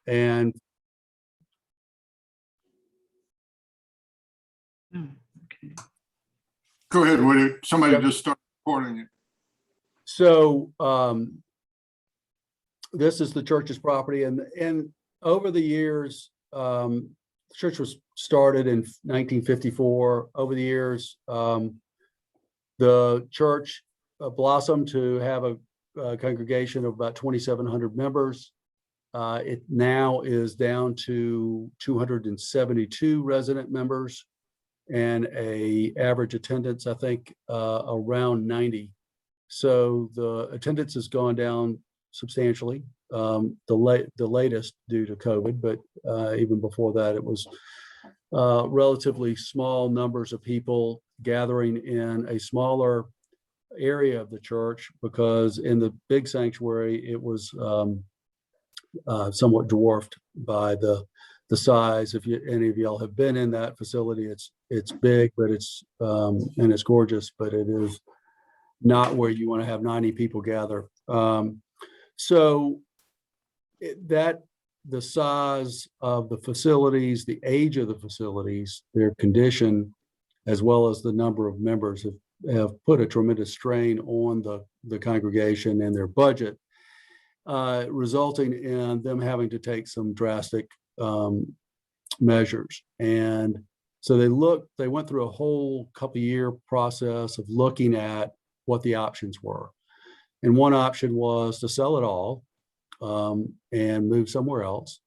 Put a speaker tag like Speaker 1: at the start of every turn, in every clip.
Speaker 1: And
Speaker 2: Okay.
Speaker 3: Go ahead, Woody. Somebody
Speaker 1: Yep.
Speaker 3: just started recording you.
Speaker 1: so this is the church's property, and over the years, the church was started in 1954. Over the years, the church blossomed to have a congregation of about 2,700 members. It now is down to 272 resident members and a average attendance, I think, around 90. So the attendance has gone down substantially. The latest due to COVID, but even before that, it was relatively small numbers of people gathering in a smaller area of the church, because in the big sanctuary, it was somewhat dwarfed by the size. If any of y'all have been in that facility, it's big, but it's and it's gorgeous, but it is not where you want to have 90 people gather. So the size of the facilities, the age of the facilities, their condition, as well as the number of members have put a tremendous strain on the congregation and their budget, resulting in them having to take some drastic measures. And so they went through a whole couple-year process of looking at what the options were. And one option was to sell it all and move somewhere else.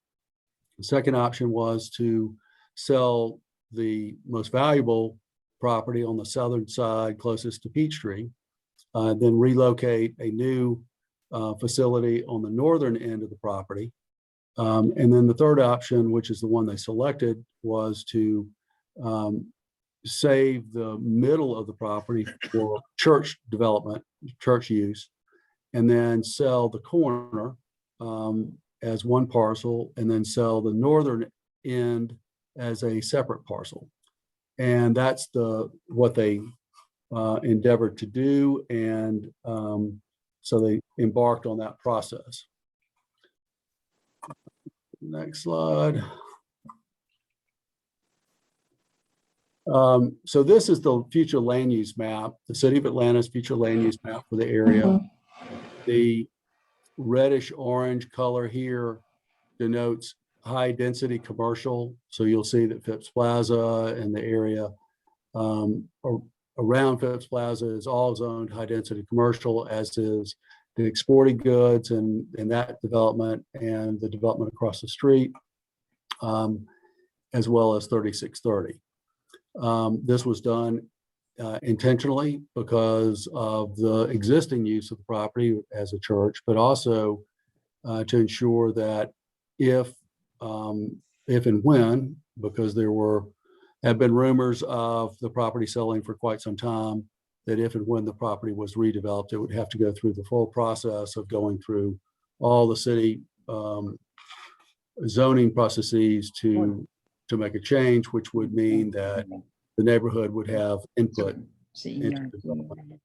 Speaker 1: The second option was to sell the most valuable property on the southern side closest to Peachtree, then relocate a new facility on the northern end of the property. And then the third option, which is the one they selected, was to save the middle of the property for church development, church use, and then sell the corner as one parcel, and then sell the northern end as a separate parcel. And that's what they endeavored to do. And so they embarked on that process. Next slide. So this is the future land use map, the City of Atlanta's future land use map for the area. The reddish orange color here denotes high density commercial. So you'll see that Phipps Plaza and the area around Phipps Plaza is all zoned high density commercial, as is the exporting goods and that development, and the development across the street, as well as 3630. This was done intentionally because of the existing use of the property as a church, but also to ensure that if and when, because there have been rumors of the property selling for quite some time, that if and when the property was redeveloped, it would have to go through the full process of going through all the city zoning processes to make a change, which would mean that the neighborhood would have input into development.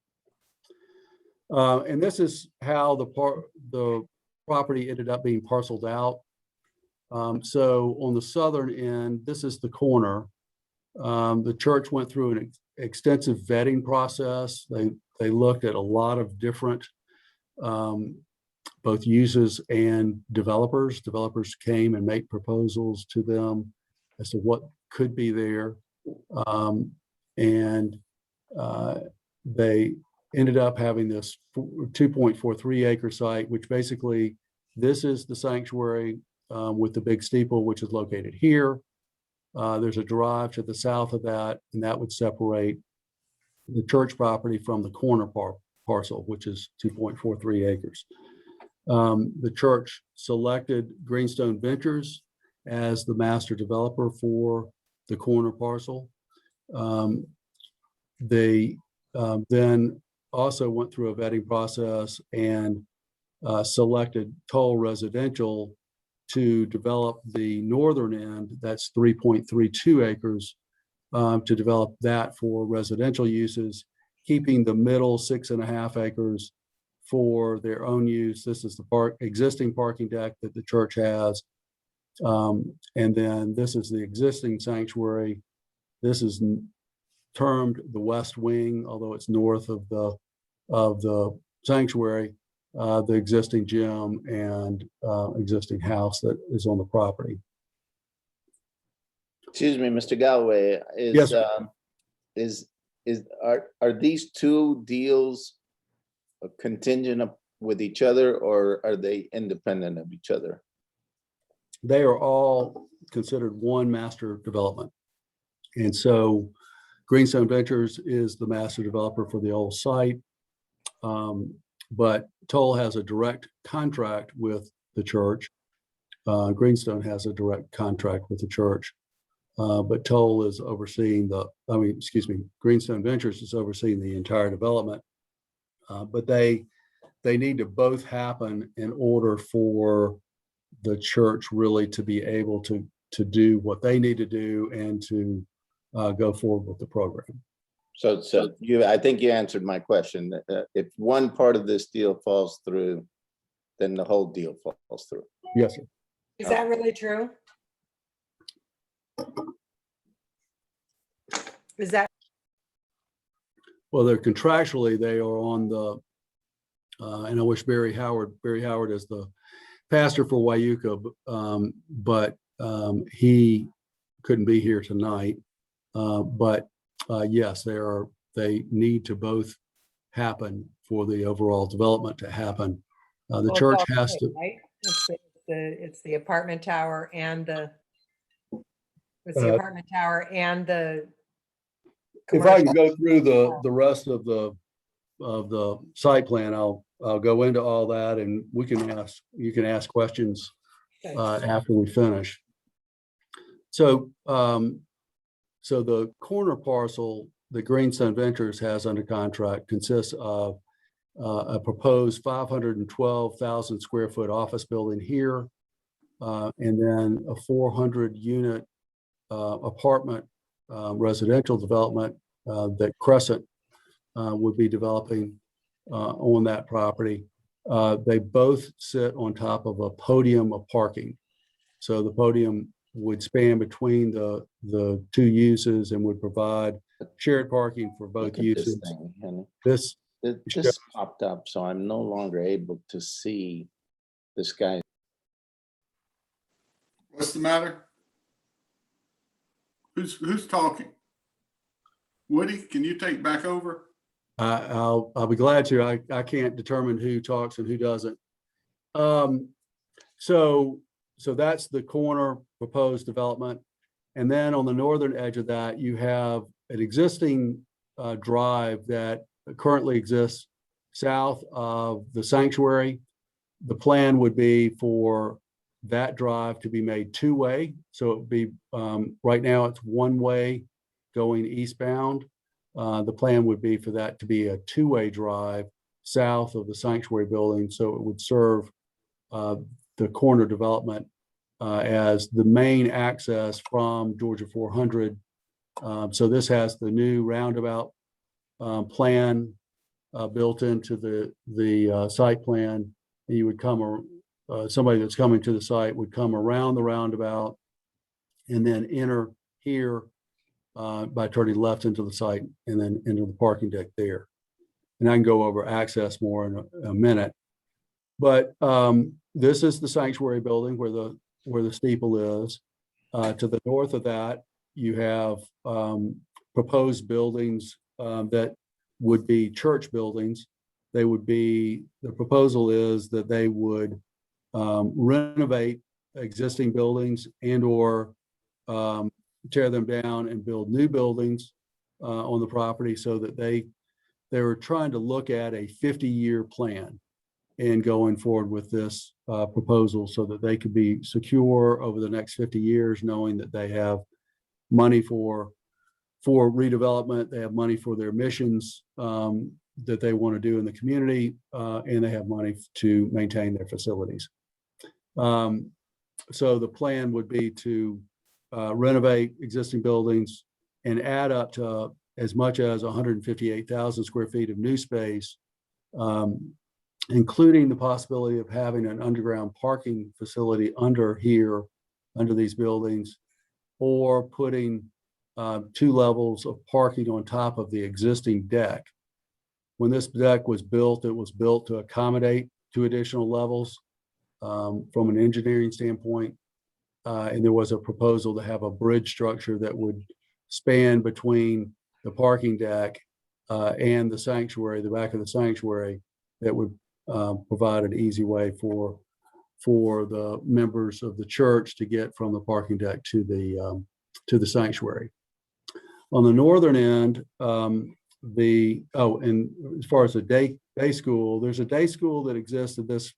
Speaker 1: And this is how the property ended up being parceled out. So on the southern end, this is the corner. The church went through an extensive vetting process. They looked at a lot of different both uses and developers. Developers came and made proposals to them as to what could be there. And they ended up having this 2.43 acre site, which basically, this is the sanctuary with the big steeple, which is located here. There's a drive to the south of that, and that would separate the church property from the corner parcel, which is 2.43 acres. The church selected Greenstone Ventures as the master developer for the corner parcel. They then also went through a vetting process and selected Toll Residential to develop the northern end, that's 3.32 acres, to develop that for residential uses, keeping the middle 6.5 acres for their own use. This is the existing parking deck that the church has, And then this is the existing sanctuary. This is termed the West Wing, although it's north of the sanctuary, the existing gym and existing house that is on the property.
Speaker 2: Excuse me, Mr. Galloway,
Speaker 1: Yes,
Speaker 2: are these two deals contingent with each other, or are they independent of each other?
Speaker 1: they are all considered one master development. And so Greenstone Ventures is the master developer for the old site. But Toll has a direct contract with the church. Greenstone has a direct contract with the church. But Toll is overseeing Greenstone Ventures is overseeing the entire development. But they need to both happen in order for the church really to be able to do what they need to do and to go forward with the program.
Speaker 2: So I think you answered my question. If one part of this deal falls through, then the whole deal falls through.
Speaker 1: Yes, sir.
Speaker 4: Is that really true? Is that,
Speaker 1: Well, they're contractually, they are on the, and I wish Barry Howard is the pastor for Wieuca, but he couldn't be here tonight. But yes, they need to both happen for the overall development to happen. The
Speaker 4: well,
Speaker 1: church
Speaker 4: it's all
Speaker 1: has
Speaker 4: three,
Speaker 1: to,
Speaker 4: right? It's the apartment tower and the, it's
Speaker 1: Uh,
Speaker 4: the apartment tower and the.
Speaker 1: if I can
Speaker 4: commercial.
Speaker 1: go through the rest of the site plan, I'll go into all that and you can ask questions
Speaker 4: Okay.
Speaker 1: after we finish. So, so the corner parcel that Greenstone Ventures has under contract consists of a proposed 512,000 square foot office building here, and then a 400 unit apartment residential development that Crescent would be developing on that property. They both sit on top of a podium of parking. So the podium would span between the two uses and would provide shared parking for both
Speaker 2: Look at this
Speaker 1: uses.
Speaker 2: thing, Henry.
Speaker 1: This,
Speaker 2: This popped up, so I'm no longer able to see this guy.
Speaker 3: What's the matter? Who's talking? Woody, can you take back over?
Speaker 1: I'll be glad to. I can't determine who talks and who doesn't. So that's the corner proposed development. And then on the northern edge of that, you have an existing drive that currently exists south of the sanctuary. The plan would be for that drive to be made two-way. So it would be, right now it's one-way going eastbound. The plan would be for that to be a two-way drive south of the sanctuary building. So it would serve the corner development as the main access from Georgia 400. So this has the new roundabout plan built into the site plan. You would come, somebody that's coming to the site would come around the roundabout and then enter here by turning left into the site and then into the parking deck there. And I can go over access more in a minute. But this is the sanctuary building where the steeple is. To the north of that, you have proposed buildings that would be church buildings. They would be, the proposal is that they would renovate existing buildings and or tear them down and build new buildings on the property, so that they were trying to look at a 50-year plan and going forward with this proposal so that they could be secure over the next 50 years, knowing that they have money for redevelopment, they have money for their missions that they want to do in the community, and they have money to maintain their facilities. So the plan would be to renovate existing buildings and add up to as much as 158,000 square feet of new space, including the possibility of having an underground parking facility under here under these buildings, or putting 2 levels of parking on top of the existing deck. When this deck was built, it was built to accommodate 2 additional levels from an engineering standpoint. And there was a proposal to have a bridge structure that would span between the parking deck and the sanctuary, the back of the sanctuary, that would provide an easy way for the members of the church to get from the parking deck to the sanctuary. On the northern end, and as far as the day school, there's a day school that exists at this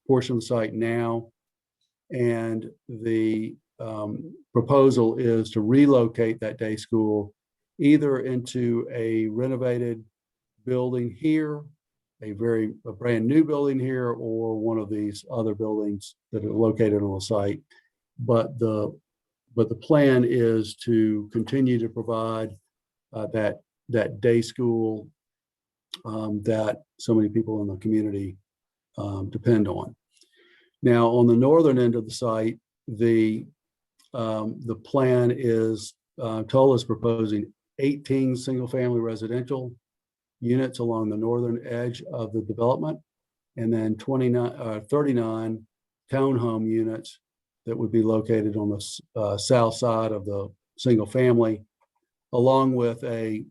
Speaker 1: portion of the site now, and the proposal is to relocate that day school either into a renovated building here, a brand new building here, or one of these other buildings that are located on the site. But the plan is to continue to provide that day school that so many people in the community depend on. Now, on the northern end of the site, the plan is Toll is proposing 18 single-family residential units along the northern edge of the development, and then 39 townhome units that would be located on the south side of the single family, along with a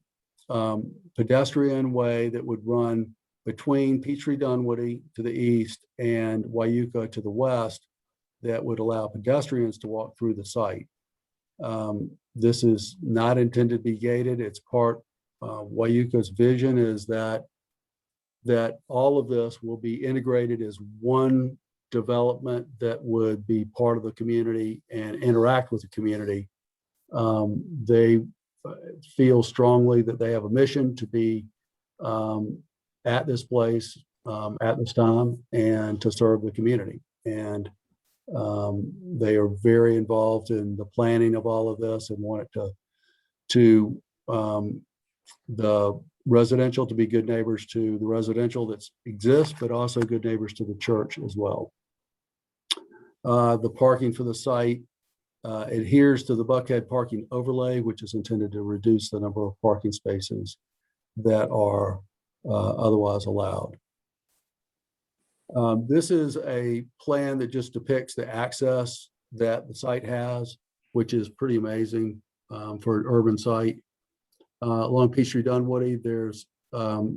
Speaker 1: pedestrian way that would run between Peachtree Dunwoody to the east and Wieuca to the west that would allow pedestrians to walk through the site. This is not intended to be gated. It's part Wieuca's vision is that all of this will be integrated as one development that would be part of the community and interact with the community. They feel strongly that they have a mission to be at this place at this time and to serve the community. And they are very involved in the planning of all of this and want it to the residential to be good neighbors to the residential that exists, but also good neighbors to the church as well. The parking for the site adheres to the Buckhead parking overlay, which is intended to reduce the number of parking spaces that are otherwise allowed. This is a plan that just depicts the access that the site has, which is pretty amazing for an urban site. Along Peachtree Dunwoody, there's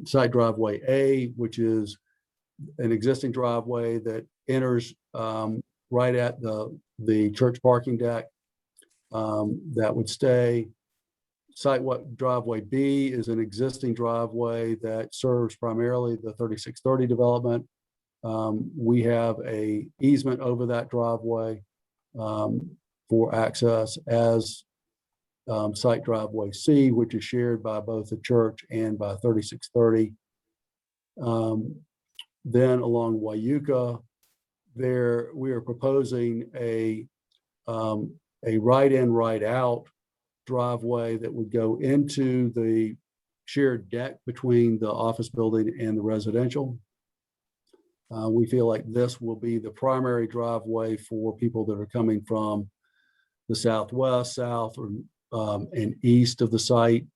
Speaker 1: site driveway A, which is an existing driveway that enters right at the church parking deck. That would stay. Site driveway B is an existing driveway that serves primarily the 3630 development. We have a easement over that driveway for access, as site driveway C, which is shared by both the church and by 3630. Then along Wieuca, there we are proposing a right in, right out driveway that would go into the shared deck between the office building and the residential. We feel like this will be the primary driveway for people that are coming from the southwest, south, or and east of the site.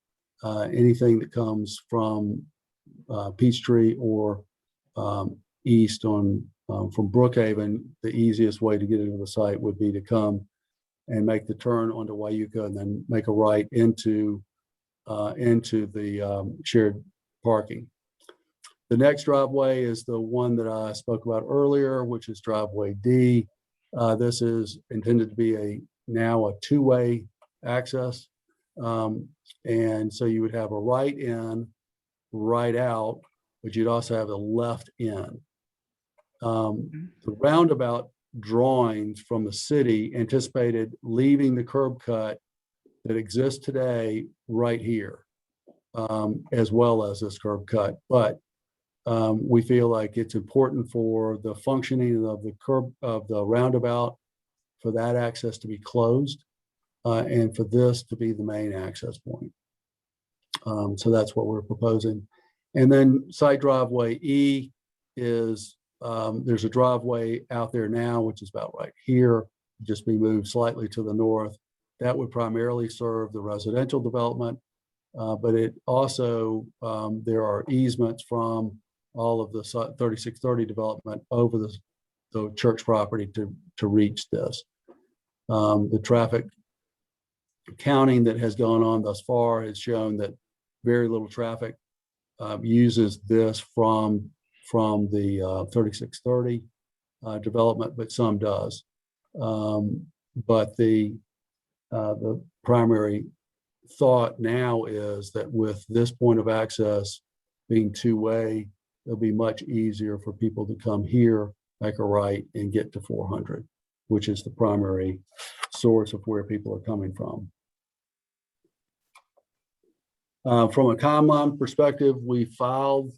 Speaker 1: Anything that comes from Peachtree or east from Brookhaven, the easiest way to get into the site would be to come and make the turn onto Wieuca and then make a right into the shared parking. The next driveway is the one that I spoke about earlier, which is driveway D. This is intended to be now a two-way access. And so you would have a right in, right out, but you'd also have a left in. The roundabout drawings from the city anticipated leaving the curb cut that exists today right here, as well as this curb cut. But we feel like it's important for the functioning of the roundabout, for that access to be closed, and for this to be the main access point. So that's what we're proposing. And then site driveway E is, there's a driveway out there now, which is about right here. just be moved slightly to the north. That would primarily serve the residential development, but it also, there are easements from all of the 3630 development over the church property to reach this. The traffic counting that has gone on thus far has shown that very little traffic uses this from the 3630 development, but some does. But the primary thought now is that with this point of access being two-way, it'll be much easier for people to come here, make a right, and get to 400, which is the primary source of where people are coming from. From a timeline perspective, we filed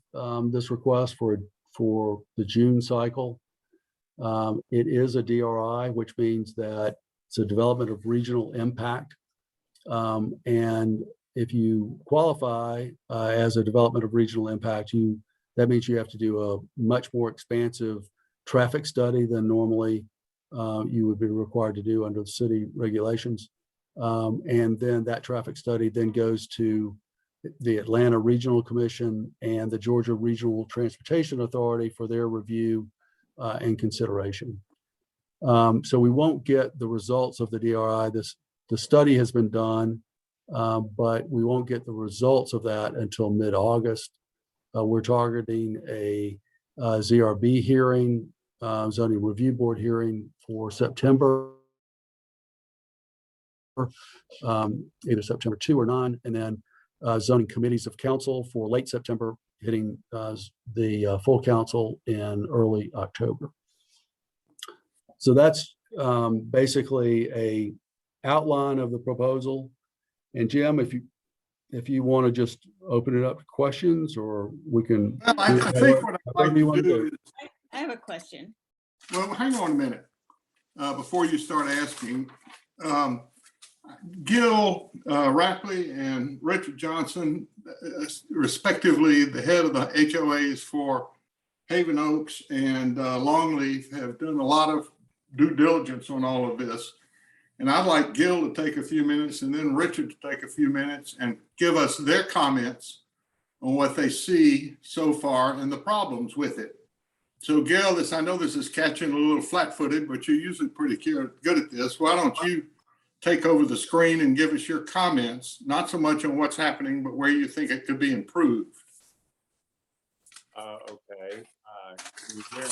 Speaker 1: this request for the June cycle. It is a DRI, which means that it's a development of regional impact. And if you qualify as a development of regional impact, that means you have to do a much more expansive traffic study than normally you would be required to do under the city regulations. And then that traffic study then goes to the Atlanta Regional Commission and the Georgia Regional Transportation Authority for their review and consideration. So we won't get the results of the DRI. The study has been done, but we won't get the results of that until mid-August. We're targeting a ZRB hearing, zoning review board hearing for September, either September 2 or 9, and then zoning committees of council for late September, hitting the full council in early October. So that's basically a outline of the proposal. And Jim, if you want to just open it up to questions, or we can.
Speaker 3: Well, I think what I'd like to do is,
Speaker 5: I have a question.
Speaker 3: well, hang on a minute, before you start asking. Gil Rapley and Richard Johnson, respectively, the head of the HOAs for Haven Oaks and Longleaf, have done a lot of due diligence on all of this. And I'd like Gil to take a few minutes and then Richard to take a few minutes and give us their comments on what they see so far and the problems with it. So Gil, I know this is catching a little flat-footed, but you're usually pretty good at this. Why don't you take over the screen and give us your comments, not so much on what's happening, but where you think it could be improved.
Speaker 6: Okay. Can you hear me?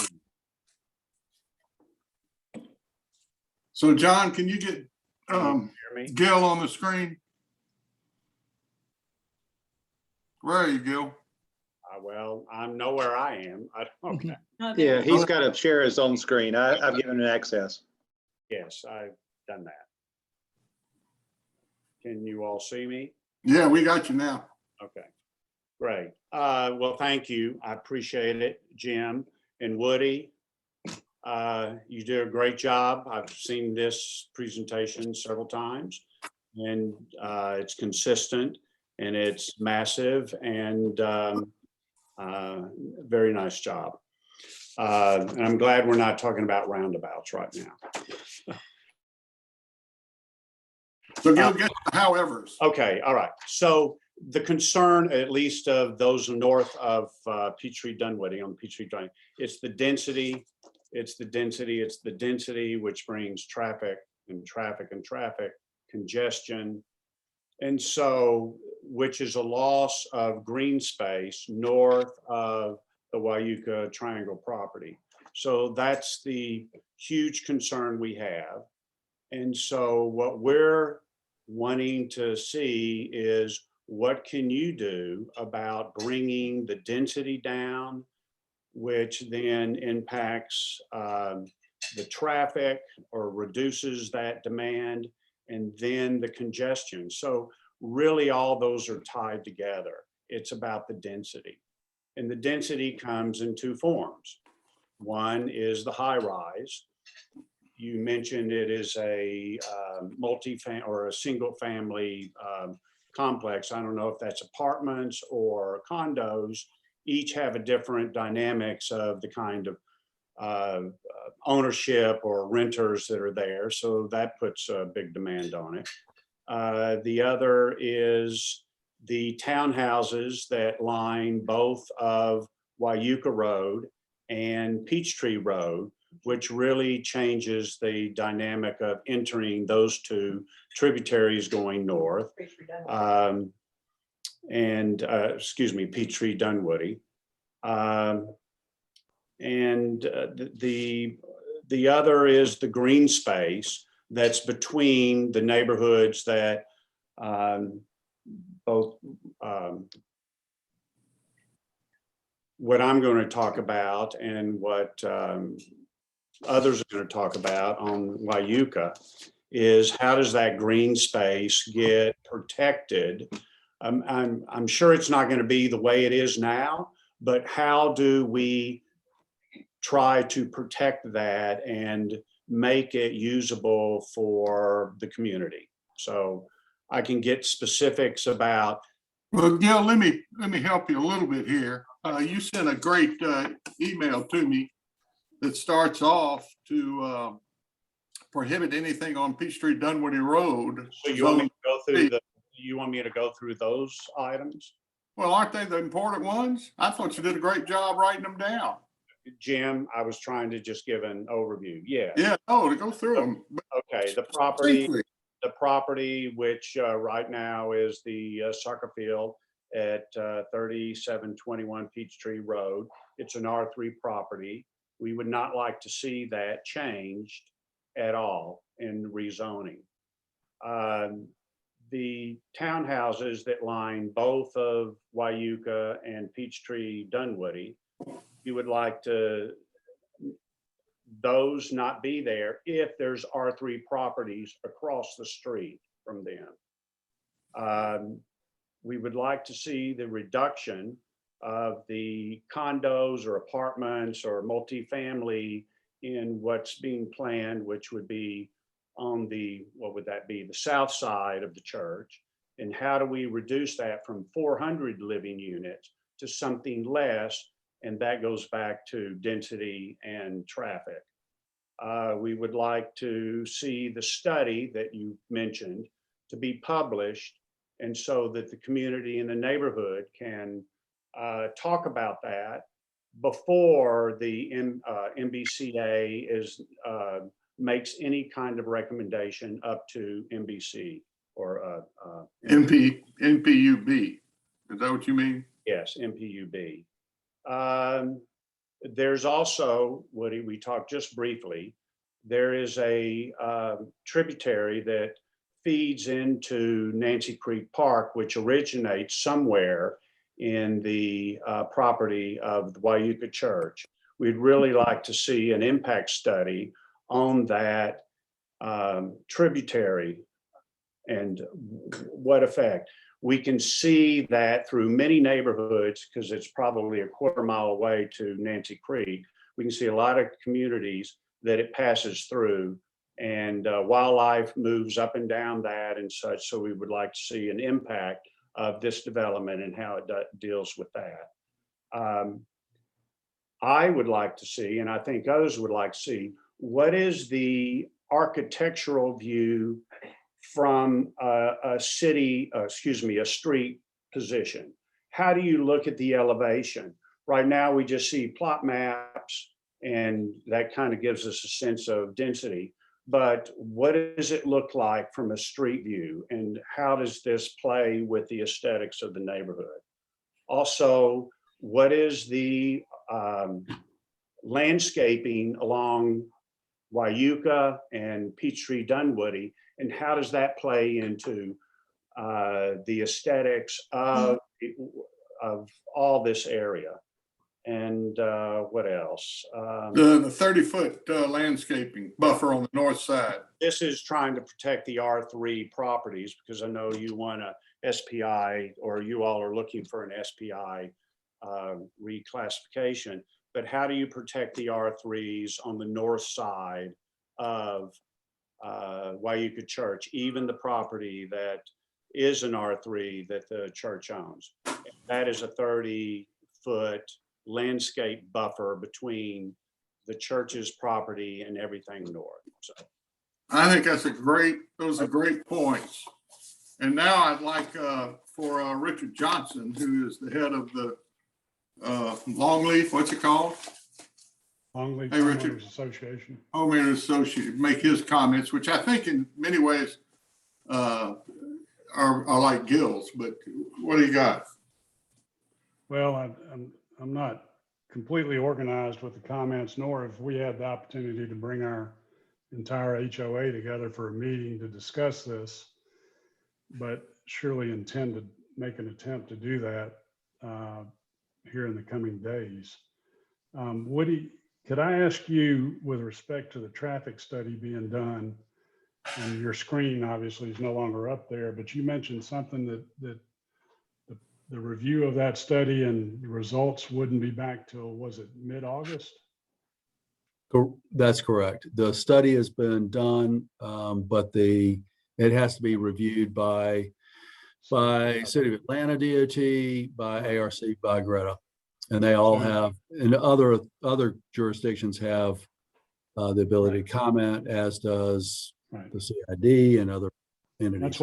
Speaker 3: So John, can you get
Speaker 6: Can you hear me?
Speaker 3: Gil on the screen? Where are you, Gil?
Speaker 6: Well, I know where I am. Okay.
Speaker 5: Oh,
Speaker 7: Yeah,
Speaker 5: there-
Speaker 7: he's got to share his own screen. I've given him access.
Speaker 6: Yes, I've done that. Can you all see me?
Speaker 3: Yeah, we got you now.
Speaker 6: Okay, great. Well, thank you. I appreciate it, Jim and Woody. You do a great job. I've seen this presentation several times, and it's consistent and it's massive, and very nice job. And I'm glad we're not talking about roundabouts right now.
Speaker 3: So Gil, get the howevers.
Speaker 6: Okay, all right. So the concern, at least of those north of Peachtree Dunwoody on Peachtree Drive, it's the density, which brings traffic, congestion. And so, which is a loss of green space north of the Wieuca Triangle property. So that's the huge concern we have. And so what we're wanting to see is, what can you do about bringing the density down, which then impacts the traffic or reduces that demand, and then the congestion. So really all those are tied together. It's about the density. And the density comes in two forms. One is the high rise. You mentioned it is a multi-family or a single family complex. I don't know if that's apartments or condos. Each have a different dynamics of the kind of ownership or renters that are there. So that puts a big demand on it. The other is the townhouses that line both of Wieuca Road and Peachtree Road, which really changes the dynamic of entering those two tributaries going north. Excuse me, Peachtree Dunwoody. The other is the green space that's between the neighborhoods that both what I'm going to talk about and what others are going to talk about on Wieuca is how does that green space get protected? I'm sure it's not going to be the way it is now, but how do we try to protect that and make it usable for the community? So I can get specifics about.
Speaker 3: Well, Gil, let me help you a little bit here. You sent a great email to me that starts off to prohibit anything on Peachtree Dunwoody Road.
Speaker 6: So you want me to go through those items?
Speaker 3: Well, aren't they the important ones? I thought you did a great job writing them down.
Speaker 6: Jim, I was trying to just give an overview. Yeah.
Speaker 3: Yeah, to go through them.
Speaker 6: Okay. The property, which right now is the soccer field at 3721 Peachtree Road. It's an R3 property. We would not like to see that changed at all in rezoning. The townhouses that line both of Wieuca and Peachtree Dunwoody, you would like to those not be there if there's R3 properties across the street from them. We would like to see the reduction of the condos or apartments or multifamily in what's being planned, which would be on the, what would that be? The south side of the church. And how do we reduce that from 400 living units to something less? And that goes back to density and traffic. We would like to see the study that you mentioned to be published, and so that the community and the neighborhood can talk about that before the NBCA makes any kind of recommendation up to NBC or
Speaker 3: NPUB. Is that what you mean?
Speaker 6: Yes, NPUB. There's also, Woody, we talked just briefly, there is a tributary that feeds into Nancy Creek Park, which originates somewhere in the property of the Wieuca Church. We'd really like to see an impact study on that tributary and what effect. We can see that through many neighborhoods, because it's probably a quarter-mile away to Nancy Creek. We can see a lot of communities that it passes through, and wildlife moves up and down that and such. So we would like to see an impact of this development and how it deals with that. I would like to see, and I think others would like to see, what is the architectural view from a street position? How do you look at the elevation? Right now, we just see plot maps, and that kind of gives us a sense of density. But what does it look like from a street view? And how does this play with the aesthetics of the neighborhood? Also, what is the landscaping along Wieuca and Peachtree Dunwoody, and how does that play into the aesthetics of all this area? And what else?
Speaker 3: The 30-foot landscaping buffer on the north side.
Speaker 6: This is trying to protect the R3 properties, because I know you want a SPI, or you all are looking for an SPI reclassification. But how do you protect the R3s on the north side of Wieuca Church, even the property that is an R3 that the church owns? That is a 30-foot landscape buffer between the church's property and everything north. So
Speaker 3: I think those are great points. And now I'd like for Richard Johnson, who is the head of the Longleaf, what's it called?
Speaker 5: Longleaf
Speaker 3: Hey, Richard.
Speaker 5: Homeowners Association.
Speaker 3: Homeowners Association, make his comments, which I think in many ways are like Gil's, but what do you got?
Speaker 5: Well, I'm not completely organized with the comments, nor have we had the opportunity to bring our entire HOA together for a meeting to discuss this, but surely intend to make an attempt to do that here in the coming days. Woody, could I ask you, with respect to the traffic study being done, and your screen obviously is no longer up there, but you mentioned something that the review of that study and the results wouldn't be back till, was it mid-August?
Speaker 1: That's correct. The study has been done, but it has to be reviewed by City of Atlanta DOT, by ARC, by Greta. And they all have, and other jurisdictions have the ability to comment, as does
Speaker 5: Right.
Speaker 1: the CID and other entities.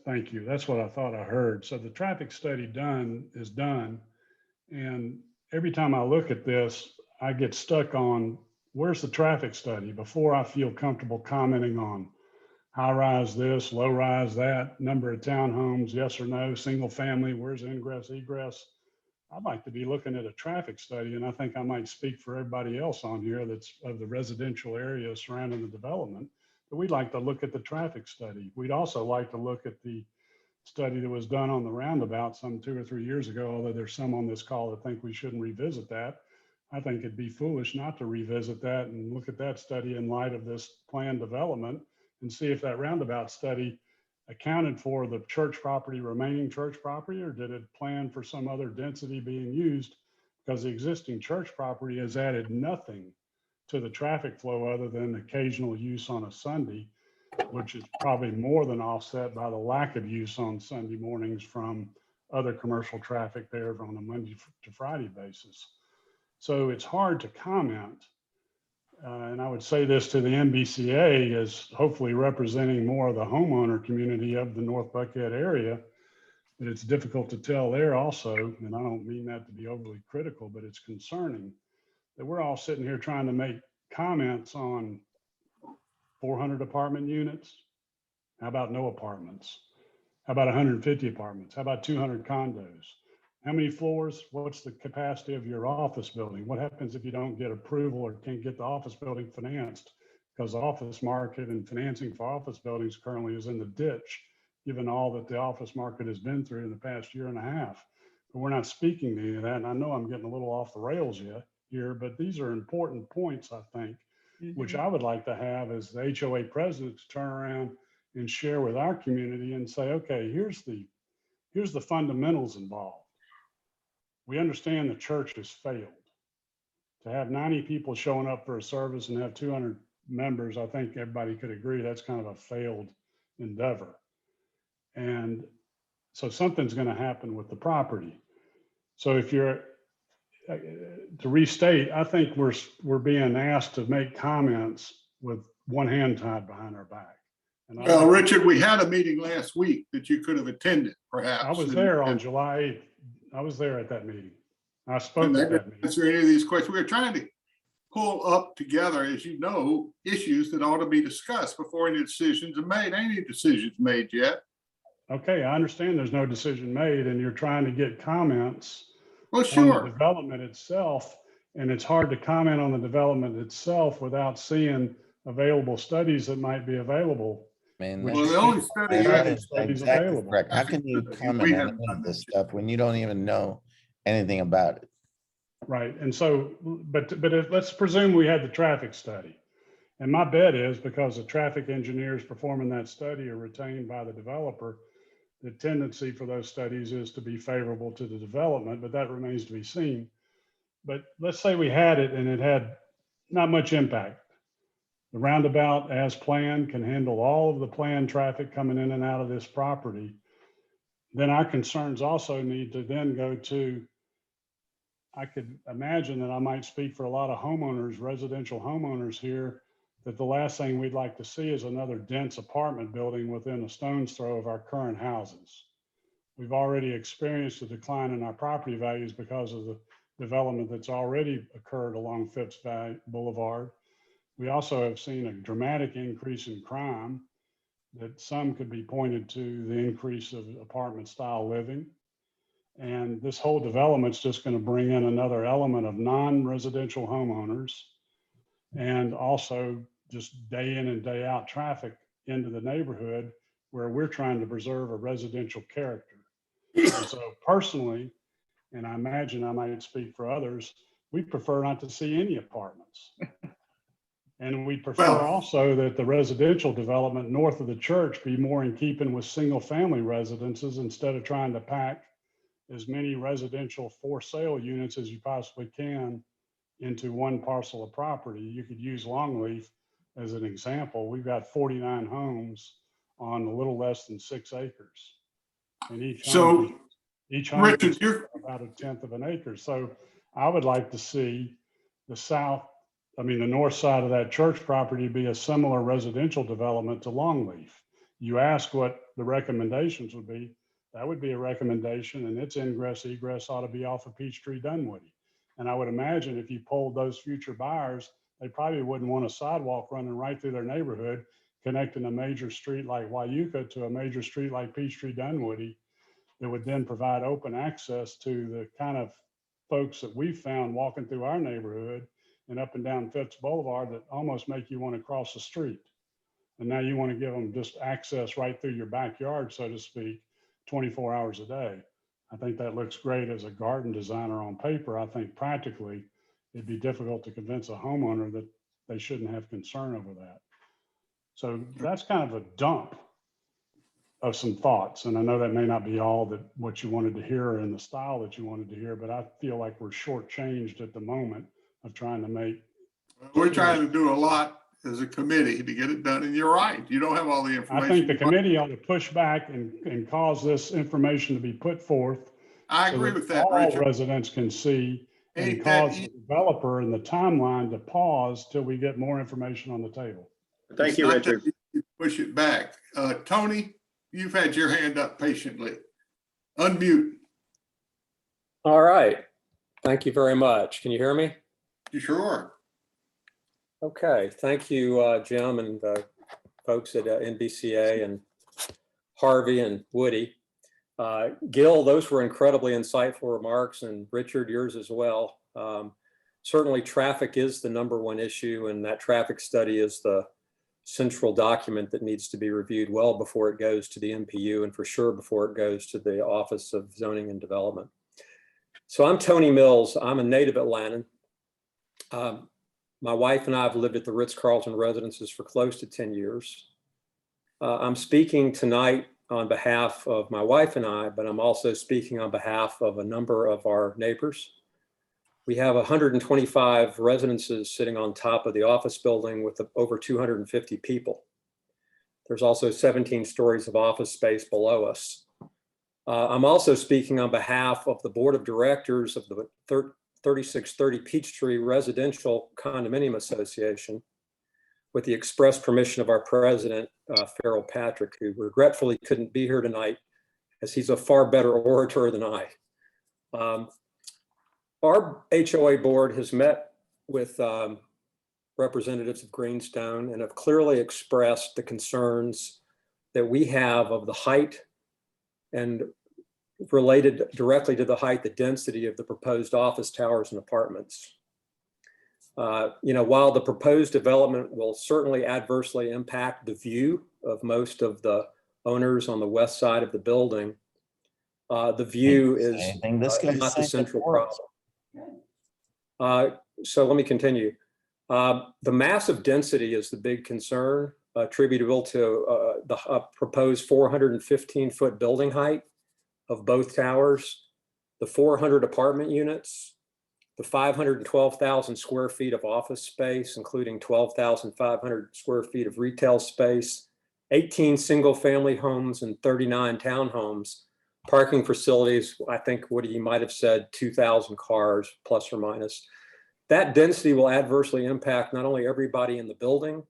Speaker 5: Thank you. That's what I thought I heard. So the traffic study is done. And every time I look at this, I get stuck on, where's the traffic study before I feel comfortable commenting on high rise this, low rise that, number of townhomes, yes or no, single family, where's ingress, egress. I'd like to be looking at a traffic study, and I think I might speak for everybody else on here that's of the residential area surrounding the development, but we'd like to look at the traffic study. We'd also like to look at the study that was done on the roundabout some 2 or 3 years ago, although there's some on this call that think we shouldn't revisit that. I think it'd be foolish not to revisit that and look at that study in light of this planned development and see if that roundabout study accounted for the church property, remaining church property, or did it plan for some other density being used? Because the existing church property has added nothing to the traffic flow other than occasional use on a Sunday, which is probably more than offset by the lack of use on Sunday mornings from other commercial traffic there on a Monday to Friday basis. So it's hard to comment. And I would say this to the NBCA as hopefully representing more of the homeowner community of the North Buckhead area, that it's difficult to tell there also, and I don't mean that to be overly critical, but it's concerning that we're all sitting here trying to make comments on 400 apartment units. How about no apartments? How about 150 apartments? How about 200 condos? How many floors? What's the capacity of your office building? What happens if you don't get approval or can't get the office building financed? Because the office market and financing for office buildings currently is in the ditch, given all that the office market has been through in the past year and a half. But we're not speaking to any of that. And I know I'm getting a little off the rails here, but these are important points, I think, which I would like to have as the HOA president to turn around and share with our community and say, okay, here's the fundamentals involved. We understand the church has failed. To have 90 people showing up for a service and have 200 members, I think everybody could agree that's kind of a failed endeavor. And so something's going to happen with the property. So if you're, to restate, I think we're being asked to make comments with one hand tied behind our back. And
Speaker 3: Well, Richard, we had a meeting last week that you could have attended, perhaps.
Speaker 5: I was there on July 8th. I was there at that meeting. I spoke at that meeting.
Speaker 3: Answer any of these questions. We were trying to pull up together, as you know, issues that ought to be discussed before any decisions are made. Any decisions made yet?
Speaker 5: Okay, I understand there's no decision made and you're trying to get comments
Speaker 3: Well,
Speaker 5: on the
Speaker 3: sure.
Speaker 5: development itself. And it's hard to comment on the development itself without seeing available studies that might be available.
Speaker 2: Man,
Speaker 5: Which
Speaker 3: Well,
Speaker 5: is
Speaker 3: the only
Speaker 5: people-
Speaker 3: study
Speaker 5: Yeah,
Speaker 3: I
Speaker 5: that
Speaker 3: can
Speaker 5: is studies
Speaker 2: exactly
Speaker 5: available.
Speaker 2: correct. How can you comment on any of this stuff when you don't even know anything about it?
Speaker 5: Right. And so, let's presume we had the traffic study. And my bet is because the traffic engineers performing that study are retained by the developer, the tendency for those studies is to be favorable to the development, but that remains to be seen. But let's say we had it and it had not much impact. The roundabout as planned can handle all of the planned traffic coming in and out of this property. Then our concerns also need to then go to I could imagine that I might speak for a lot of homeowners, residential homeowners here, that the last thing we'd like to see is another dense apartment building within a stone's throw of our current houses. We've already experienced a decline in our property values because of the development that's already occurred along Phipps Boulevard. We also have seen a dramatic increase in crime that some could be pointed to the increase of apartment style living. And this whole development's just going to bring in another element of non-residential homeowners and also just day in and day out traffic into the neighborhood where we're trying to preserve a residential character. And so personally, and I imagine I might speak for others, we prefer not to see any apartments. And we prefer
Speaker 3: Well-
Speaker 5: also that the residential development north of the church be more in keeping with single family residences instead of trying to pack as many residential for sale units as you possibly can into one parcel of property. You could use Longleaf as an example. We've got 49 homes on a little less than 6 acres. And each
Speaker 3: So,
Speaker 5: home
Speaker 3: Richard,
Speaker 5: is
Speaker 3: you're,
Speaker 5: about 1/10 of an acre. So I would like to see the north side of that church property be a similar residential development to Longleaf. You ask what the recommendations would be, that would be a recommendation, and its ingress egress ought to be off of Peachtree Dunwoody. And I would imagine if you polled those future buyers, they probably wouldn't want a sidewalk running right through their neighborhood, connecting a major street like Wieuca to a major street like Peachtree Dunwoody, that would then provide open access to the kind of folks that we've found walking through our neighborhood and up and down Phipps Boulevard that almost make you want to cross the street. And now you want to give them just access right through your backyard, so to speak, 24 hours a day. I think that looks great as a garden designer on paper. I think practically it'd be difficult to convince a homeowner that they shouldn't have concern over that. So that's kind of a dump of some thoughts. And I know that may not be all that what you wanted to hear or in the style that you wanted to hear, but I feel like we're shortchanged at the moment of trying to make.
Speaker 3: we're trying to do a lot as a committee to get it done, and you're right, you don't have all the information.
Speaker 5: I think the committee ought to push back and cause this information to be put forth.
Speaker 3: I
Speaker 5: so
Speaker 3: agree with that,
Speaker 5: all
Speaker 3: Richard.
Speaker 5: residents can see and
Speaker 3: Ain't that
Speaker 5: cause the
Speaker 3: easy?
Speaker 5: developer and the timeline to pause till we get more information on the table.
Speaker 7: Thank
Speaker 3: It's
Speaker 7: you,
Speaker 3: not that
Speaker 7: Richard.
Speaker 3: easy to push it back. Tony, you've had your hand up patiently. Unmute.
Speaker 8: All right. Thank you very much. Can you hear me?
Speaker 3: You sure are.
Speaker 8: Okay. Thank you, Jim, and folks at NBCA and Harvey and Woody. Gil, those were incredibly insightful remarks, and Richard, yours as well. Certainly traffic is the #1 issue, and that traffic study is the central document that needs to be reviewed well before it goes to the MPU, and for sure before it goes to the Office of Zoning and Development. So I'm Tony Mills. I'm a native Atlantan. My wife and I have lived at the Ritz-Carlton residences for close to 10 years. I'm speaking tonight on behalf of my wife and I, but I'm also speaking on behalf of a number of our neighbors. We have 125 residences sitting on top of the office building with over 250 people. There's also 17 stories of office space below us. I'm also speaking on behalf of the board of directors of the 3630 Peachtree Residential Condominium Association, with the express permission of our president, Farrell Patrick, who regretfully couldn't be here tonight as he's a far better orator than I. Our HOA board has met with representatives of Greenstone and have clearly expressed the concerns that we have of the height and related directly to the height, the density of the proposed office towers and apartments. While the proposed development will certainly adversely impact the view of most of the owners on the west side of the building, the view is not the central problem. So let me continue. The massive density is the big concern attributable to the proposed 415-foot building height of both towers, the 400 apartment units, the 512,000 square feet of office space, including 12,500 square feet of retail space, 18 single family homes and 39 townhomes, Parking facilities, I think what you might have said, 2,000 cars plus or minus. That density will adversely impact not only everybody in the building,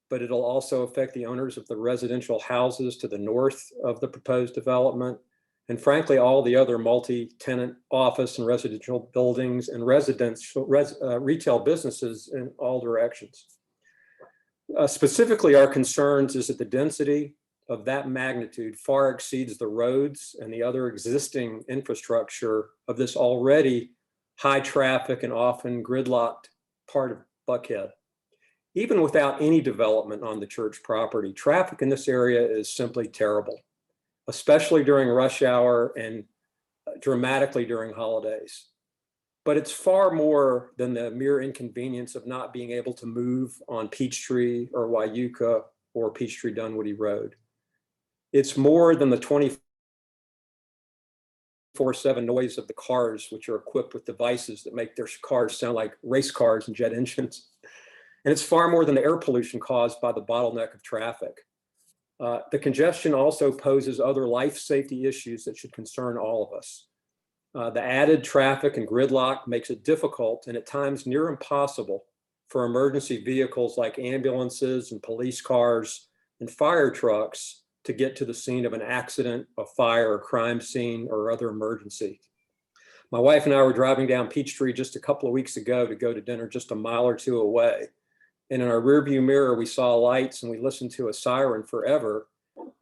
Speaker 8: but it'll also affect the owners of the residential houses to the north of the proposed development. And frankly, all the other multi-tenant office and residential buildings and retail businesses in all directions. Specifically, our concerns is that the density of that magnitude far exceeds the roads and the other existing infrastructure of this already high traffic and often gridlocked part of Buckhead. Even without any development on the church property, traffic in this area is simply terrible, especially during rush hour and dramatically during holidays. But it's far more than the mere inconvenience of not being able to move on Peachtree or Wieuca or Peachtree Dunwoody Road. It's more than the 24/7 noise of the cars, which are equipped with devices that make their cars sound like race cars and jet engines. And it's far more than the air pollution caused by the bottleneck of traffic. The congestion also poses other life safety issues that should concern all of us. The added traffic and gridlock makes it difficult and at times near impossible for emergency vehicles like ambulances and police cars and fire trucks to get to the scene of an accident, a fire, a crime scene, or other emergency. My wife and I were driving down Peachtree just a couple of weeks ago to go to dinner just a mile or two away. And in our rearview mirror, we saw lights and we listened to a siren forever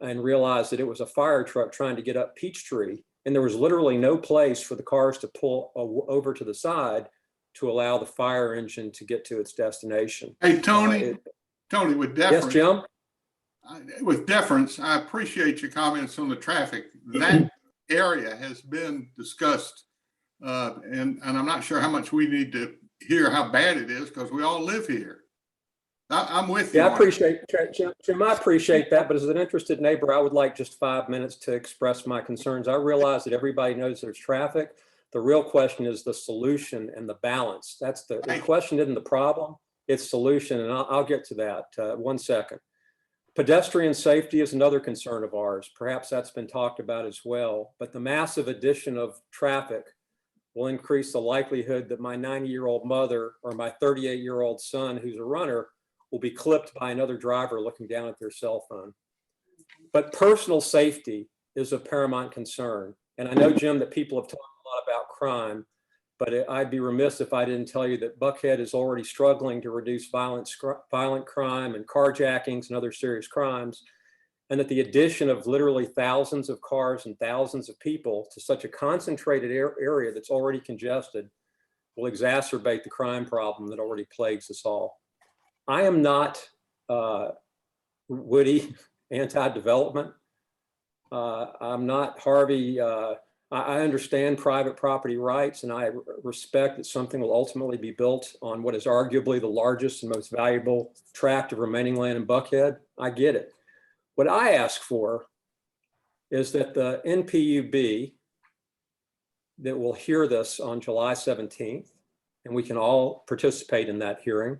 Speaker 8: and realized that it was a fire truck trying to get up Peachtree. And there was literally no place for the cars to pull over to the side to allow the fire engine to get to its destination.
Speaker 3: Hey, Tony, Tony, with
Speaker 8: Yes,
Speaker 3: deference.
Speaker 8: Jim?
Speaker 3: With deference, I appreciate your comments on the traffic. That area has been discussed, and I'm not sure how much we need to hear how bad it is because we all live here. I'm with you.
Speaker 8: Yeah, I appreciate, Jim, I appreciate that. But as an interested neighbor, I would like just 5 minutes to express my concerns. I realize that everybody knows there's traffic. The real question is the solution and the balance. That's the question isn't the problem, it's solution. And I'll get to that 1 second. Pedestrian safety is another concern of ours. Perhaps that's been talked about as well, but the massive addition of traffic will increase the likelihood that my 90-year-old mother or my 38-year-old son who's a runner will be clipped by another driver looking down at their cell phone. But personal safety is of paramount concern. And I know, Jim, that people have talked a lot about crime, but I'd be remiss if I didn't tell you that Buckhead is already struggling to reduce violent crime and carjackings and other serious crimes, and that the addition of literally thousands of cars and thousands of people to such a concentrated area that's already congested will exacerbate the crime problem that already plagues us all. I am not Woody anti-development. I'm not Harvey. I understand private property rights, and I respect that something will ultimately be built on what is arguably the largest and most valuable tract of remaining land in Buckhead. I get it. What I ask for is that the NPUB that will hear this on July 17th, and we can all participate in that hearing,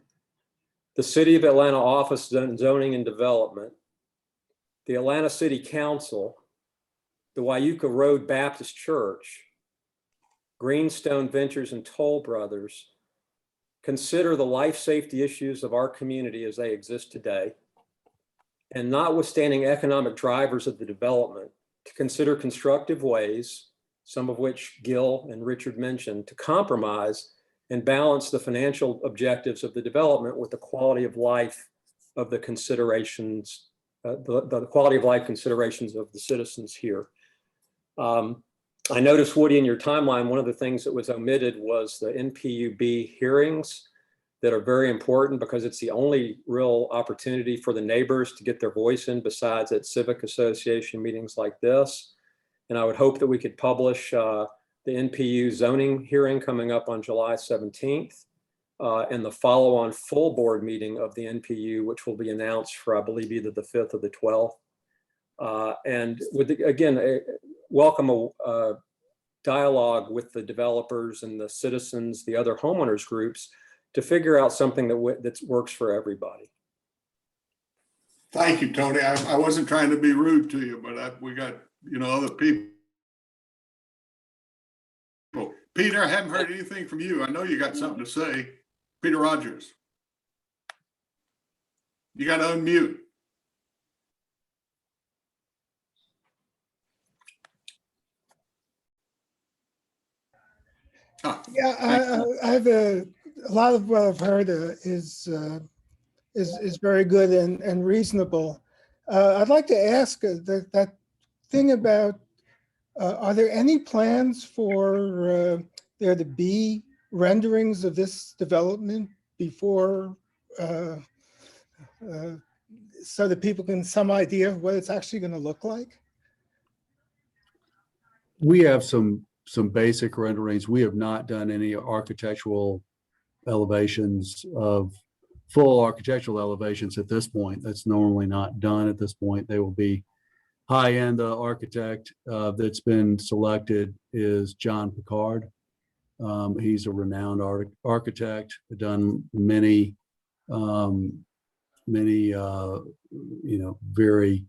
Speaker 8: the City of Atlanta Office of Zoning and Development, the Atlanta City Council, the Wieuca Road Baptist Church, Greenstone Ventures and Toll Brothers consider the life safety issues of our community as they exist today, and notwithstanding economic drivers of the development, to consider constructive ways, some of which Gil and Richard mentioned, to compromise and balance the financial objectives of the development with the quality of life of the considerations, the quality of life considerations of the citizens here. I noticed, Woody, in your timeline, one of the things that was omitted was the NPUB hearings that are very important because it's the only real opportunity for the neighbors to get their voice in besides at civic association meetings like this. And I would hope that we could publish the NPU zoning hearing coming up on July 17th and the follow-on full board meeting of the NPU, which will be announced for, I believe, either the 5th or the 12th. And with again, welcome a dialogue with the developers and the citizens, the other homeowners groups, to figure out something that works for everybody.
Speaker 3: Thank you, Tony. I wasn't trying to be rude to you, but we got, other people Peter, I haven't heard anything from you. I know you got something to say. Peter Rogers. You got to unmute. Ah,
Speaker 9: Yeah, I have a lot of what I've heard is very good and reasonable. I'd like to ask that thing about, are there any plans for there to be renderings of this development before, so that people can some idea of what it's actually going to look like?
Speaker 1: We have some basic renderings. We have not done any architectural elevations of full architectural elevations at this point. That's normally not done at this point. They will be high-end. The architect that's been selected is John Picard. He's a renowned architect, done many, very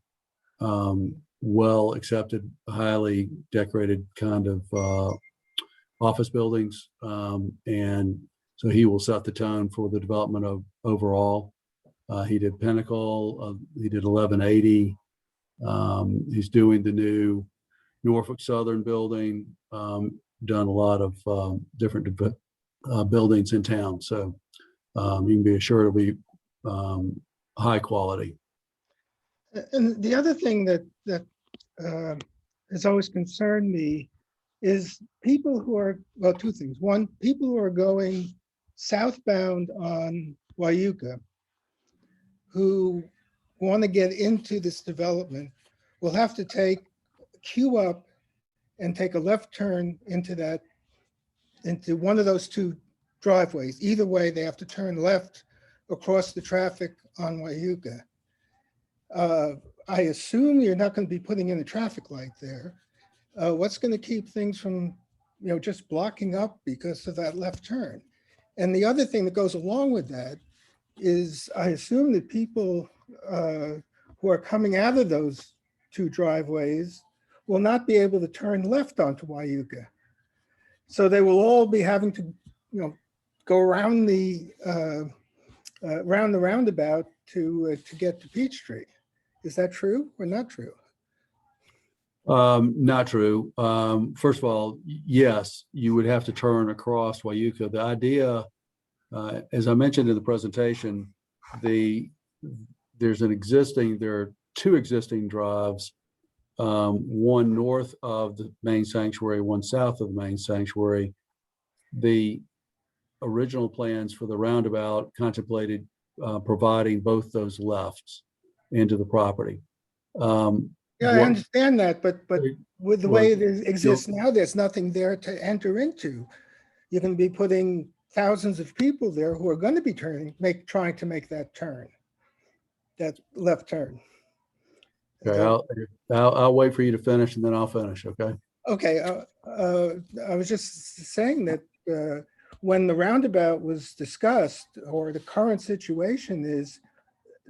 Speaker 1: well accepted, highly decorated kind of office buildings. And so he will set the tone for the development of overall. He did Pinnacle, he did 1180. He's doing the new Norfolk Southern building, done a lot of different buildings in town. So you can be assured it'll be high quality.
Speaker 9: And the other thing that has always concerned me is people who are, well, two things. One, people who are going southbound on Wieuca, who want to get into this development, will have to queue up and take a left turn into one of those two driveways. Either way, they have to turn left across the traffic on Wieuca. I assume you're not going to be putting in a traffic light there. What's going to keep things from, just blocking up because of that left turn? And the other thing that goes along with that is, I assume that people who are coming out of those two driveways will not be able to turn left onto Wieuca. So they will all be having to, go around the roundabout to get to Peachtree. Is that true or not true?
Speaker 1: Not true. First of all, yes, you would have to turn across Wieuca. The idea, as I mentioned in the presentation, there are two existing drives, one north of the main sanctuary, one south of the main sanctuary. The original plans for the roundabout contemplated providing both those lefts into the property.
Speaker 9: Yeah, I understand that, but with the way it exists now, there's nothing there to enter into. You're going to be putting thousands of people there who are going to be trying to make that turn, that left turn.
Speaker 1: Okay, I'll wait for you to finish and then I'll finish, okay?
Speaker 9: Okay, I was just saying that when the roundabout was discussed, or the current situation is,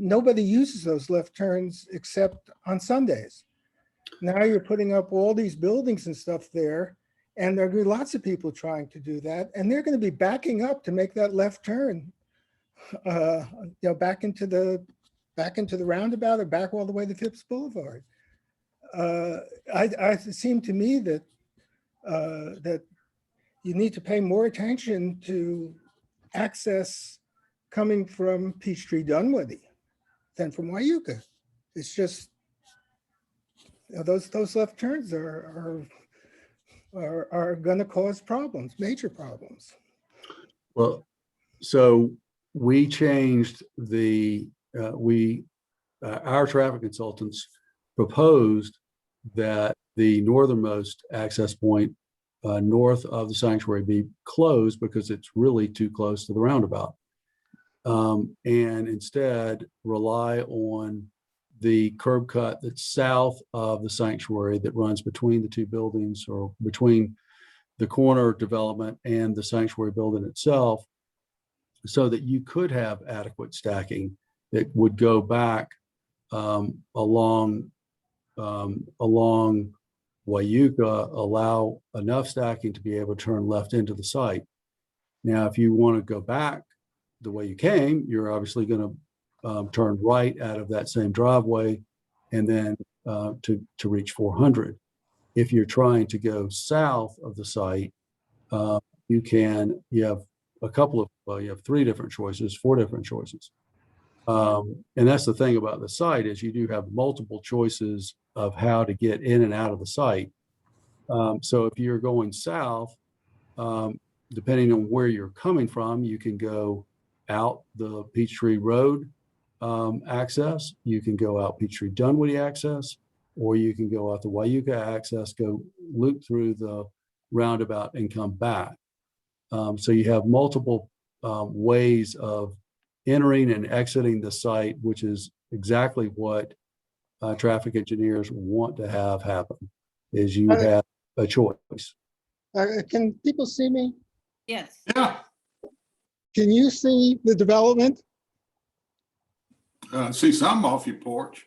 Speaker 9: nobody uses those left turns except on Sundays. Now you're putting up all these buildings and stuff there, and there are going to be lots of people trying to do that, and they're going to be backing up to make that left turn, back into the roundabout or back all the way to Phipps Boulevard. It seemed to me that that you need to pay more attention to access coming from Peachtree Dunwoody than from Wieuca. It's just, those left turns are going to cause problems, major problems.
Speaker 1: Well, so we changed our traffic consultants proposed that the northernmost access point north of the sanctuary be closed because it's really too close to the roundabout. And instead rely on the curb cut that's south of the sanctuary that runs between the two buildings, or between the corner development and the sanctuary building itself, so that you could have adequate stacking that would go back along Wieuca allow enough stacking to be able to turn left into the site. Now, if you want to go back the way you came, you're obviously going to turn right out of that same driveway and then to reach 400. If you're trying to go south of the site, you have a couple of, well, you have 3 different choices, 4 different choices. And that's the thing about the site is you do have multiple choices of how to get in and out of the site. So if you're going south, depending on where you're coming from, you can go out the Peachtree Road access, you can go out Peachtree Dunwoody access, or you can go out the Wieuca access, go loop through the roundabout and come back. So you have multiple ways of entering and exiting the site, which is exactly what traffic engineers want to have happen, is you have a choice.
Speaker 9: Can people see me?
Speaker 10: Yes.
Speaker 3: Yeah,
Speaker 9: Can you see the development?
Speaker 3: see some off your porch.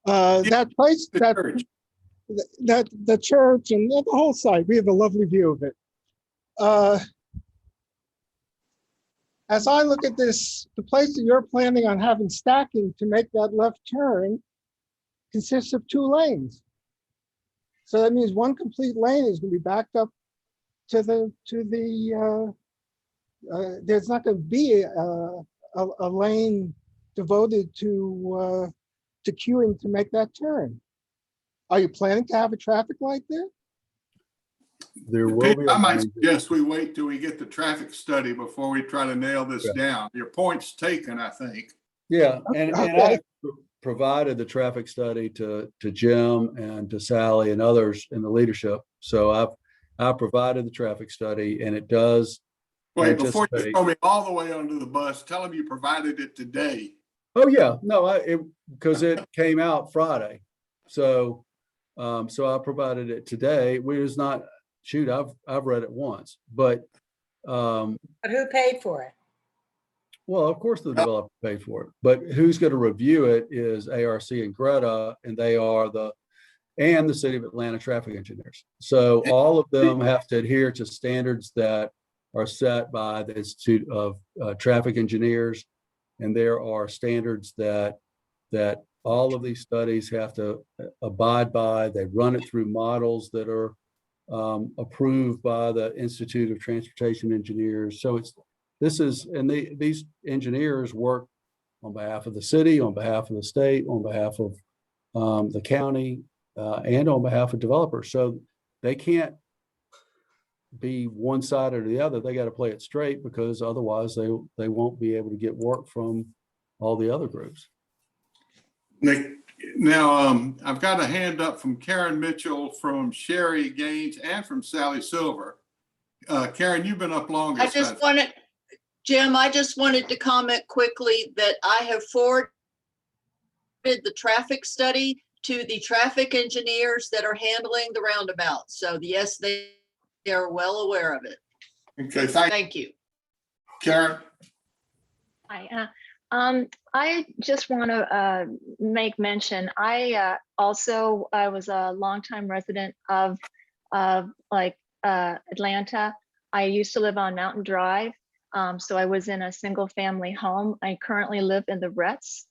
Speaker 9: That place,
Speaker 3: The
Speaker 9: that
Speaker 3: church.
Speaker 9: the church and the whole site, we have a lovely view of it. As I look at this, the place that you're planning on having stacking to make that left turn consists of 2 lanes. So that means one complete lane is going to be backed up to there's not going to be a lane devoted to queuing to make that turn. Are you planning to have a traffic light there?
Speaker 1: There will be.
Speaker 3: I might suggest we wait till we get the traffic study before we try to nail this down. Your point's taken, I think.
Speaker 1: Yeah, and
Speaker 9: Okay.
Speaker 1: I provided the traffic study to Jim and to Sally and others in the leadership. So I provided the traffic study, and it does.
Speaker 3: Wait, before you
Speaker 1: anticipate-
Speaker 3: throw me all the way under the bus, tell them you provided it today.
Speaker 1: Oh yeah, no, because it came out Friday, so I provided it today. We was not shoot. I've read it once, but
Speaker 4: But who paid for it?
Speaker 1: well, of course the developer paid for it, but who's going to review it is ARC and Greta, and they are the City of Atlanta traffic engineers. So all of them have to adhere to standards that are set by the Institute of Traffic Engineers, and there are standards that all of these studies have to abide by. They run it through models that are approved by the Institute of Transportation Engineers. So these engineers work on behalf of the city, on behalf of the state, on behalf of the county, and on behalf of developers. So they can't be one side or the other. They got to play it straight, because otherwise they won't be able to get work from all the other groups.
Speaker 3: Nick, now, I've got a hand up from Karen Mitchell, from Sherry Gaines, and from Sally Silver. Karen, you've been up longest.
Speaker 10: Jim, I just wanted to comment quickly that I have forwarded the traffic study to the traffic engineers that are handling the roundabout. So yes, they are well aware of it.
Speaker 3: Okay,
Speaker 10: Thank you.
Speaker 3: Karen.
Speaker 11: Hi. I just want to make mention. I was a longtime resident of Atlanta. I used to live on Mountain Drive, so I was in a single family home. I currently live in the Ritz.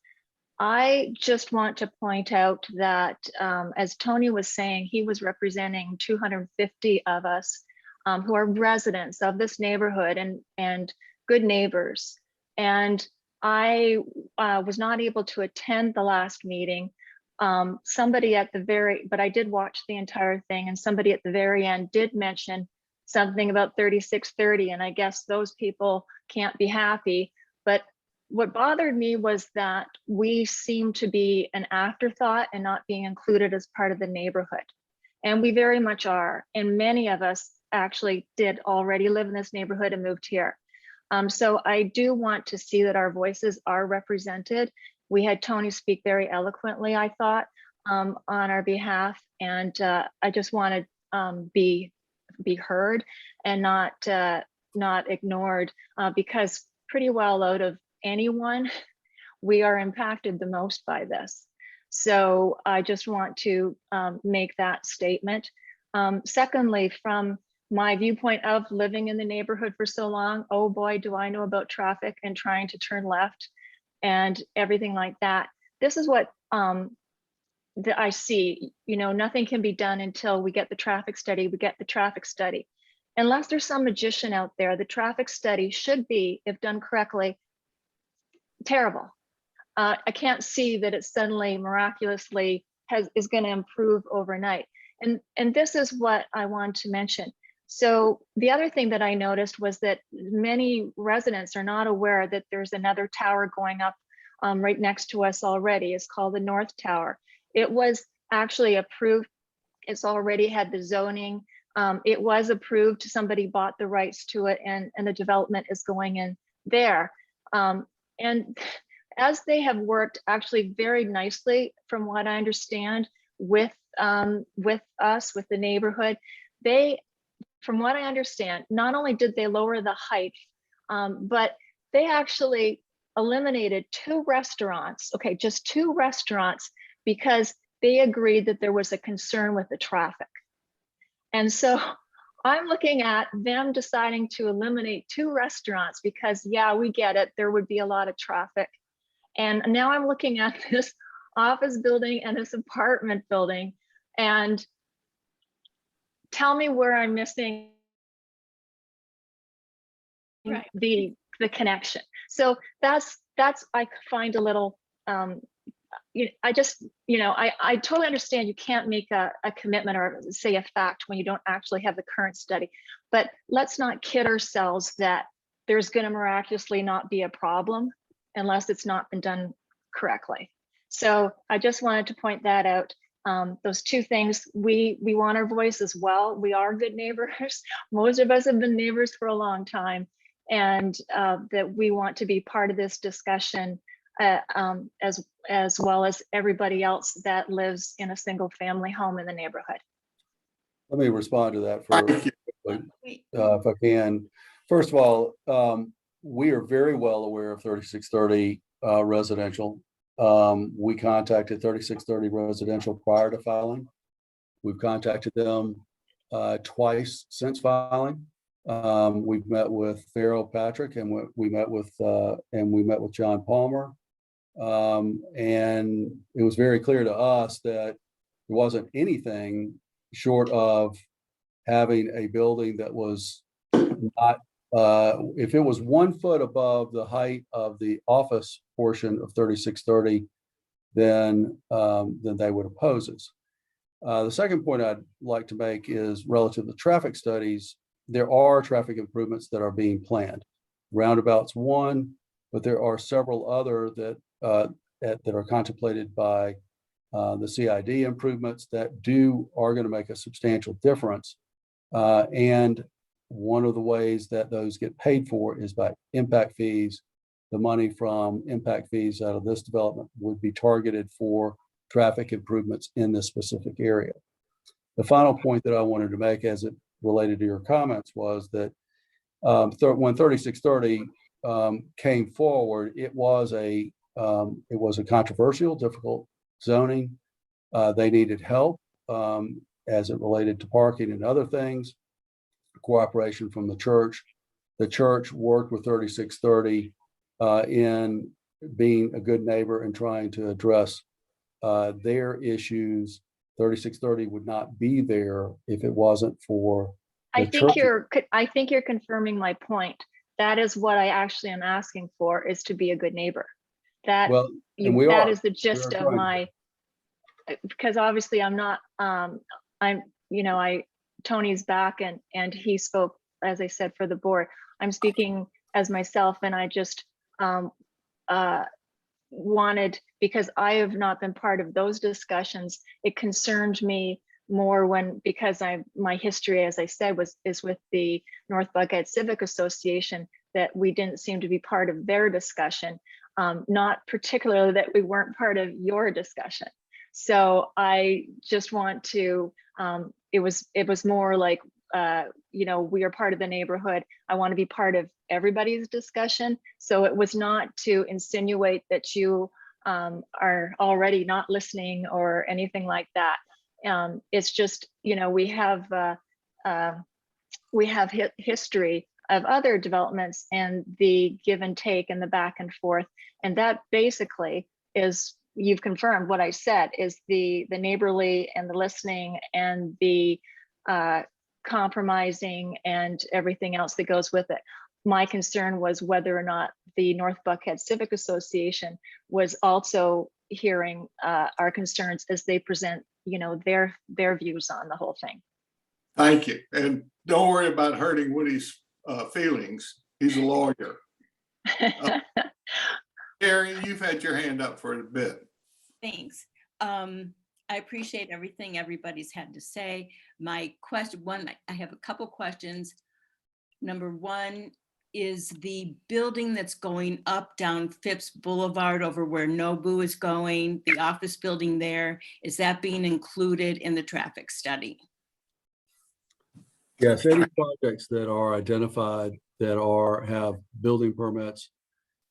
Speaker 11: I just want to point out that, as Tony was saying, he was representing 250 of us who are residents of this neighborhood and good neighbors. And I was not able to attend the last meeting. But I did watch the entire thing, and somebody at the very end did mention something about 3630, and I guess those people can't be happy. But what bothered me was that we seem to be an afterthought and not being included as part of the neighborhood. And we very much are. And many of us actually did already live in this neighborhood and moved here. So I do want to see that our voices are represented. We had Tony speak very eloquently, I thought, on our behalf. And I just want to be heard and not ignored, because pretty well out of anyone, we are impacted the most by this. So I just want to make that statement. Secondly, from my viewpoint of living in the neighborhood for so long, oh boy, do I know about traffic and trying to turn left and everything like that. This is what that I see. You know, nothing can be done until we get the traffic study. We get the traffic study. Unless there's some magician out there, the traffic study should be, if done correctly, terrible. I can't see that it suddenly miraculously is going to improve overnight. And this is what I want to mention. So the other thing that I noticed was that many residents are not aware that there's another tower going up right next to us already. It's called the North Tower. It was actually approved. It's already had the zoning. It was approved. Somebody bought the rights to it, and the development is going in there. And as they have worked actually very nicely, from what I understand, with us, with the neighborhood, from what I understand, not only did they lower the height, but they actually eliminated 2 restaurants, okay, just 2 restaurants, because they agreed that there was a concern with the traffic. And so I'm looking at them deciding to eliminate 2 restaurants because, yeah, we get it, there would be a lot of traffic. And now I'm looking at this office building and this apartment building, and tell me where I'm missing the connection. So that's I find a little I just, I totally understand you can't make a commitment or say a fact when you don't actually have the current study, but let's not kid ourselves that there's going to miraculously not be a problem unless it's not been done correctly. So I just wanted to point that out. Those 2 things, we want our voice as well. We are good neighbors. Most of us have been neighbors for a long time, and that we want to be part of this discussion as well as everybody else that lives in a single family home in the neighborhood.
Speaker 1: Let me respond to that for,
Speaker 3: Thank you.
Speaker 1: if I can. First of all, we are very well aware of 3630 residential. We contacted 3630 residential prior to filing. We've contacted them twice since filing. We've met with Farrell Patrick, and we met with John Palmer. And it was very clear to us that there wasn't anything short of having a building that was not, if it was 1 foot above the height of the office portion of 3630, then they would oppose us. The second point I'd like to make is relative to traffic studies. There are traffic improvements that are being planned. Roundabouts 1, but there are several other that are contemplated by the CID improvements that are going to make a substantial difference. And one of the ways that those get paid for is by impact fees. The money from impact fees out of this development would be targeted for traffic improvements in this specific area. The final point that I wanted to make as it related to your comments was that when 3630 came forward, it was a controversial, difficult zoning. They needed help as it related to parking and other things, cooperation from the church. The church worked with 3630 in being a good neighbor and trying to address their issues. 3630 would not be there if it wasn't for the church.
Speaker 11: I think you're confirming my point. That is what I actually am asking for, is to be a good neighbor. That is the gist of my, because obviously I'm not, Tony's back and he spoke, as I said, for the board. I'm speaking as myself, and I just wanted, because I have not been part of those discussions, it concerned me more because my history, as I said, is with the North Buckhead Civic Association, that we didn't seem to be part of their discussion, not particularly that we weren't part of your discussion. So I just want to, it was more like, we are part of the neighborhood. I want to be part of everybody's discussion. So it was not to insinuate that you are already not listening or anything like that. It's just, you know, we have history of other developments and the give and take and the back and forth. And that basically is, you've confirmed what I said, is the neighborly and the listening and the compromising and everything else that goes with it. My concern was whether or not the North Buckhead Civic Association was also hearing our concerns as they present, you know, their views on the whole thing.
Speaker 3: Thank you. And don't worry about hurting Woody's feelings. He's a lawyer. Carrie, you've had your hand up for a bit.
Speaker 12: Thanks. I appreciate everything everybody's had to say. My question, I have a couple questions. Number one, is the building that's going up down Phipps Boulevard over where Nobu is going, the office building there, is that being included in the traffic study?
Speaker 1: Yes, any projects that are identified that have building permits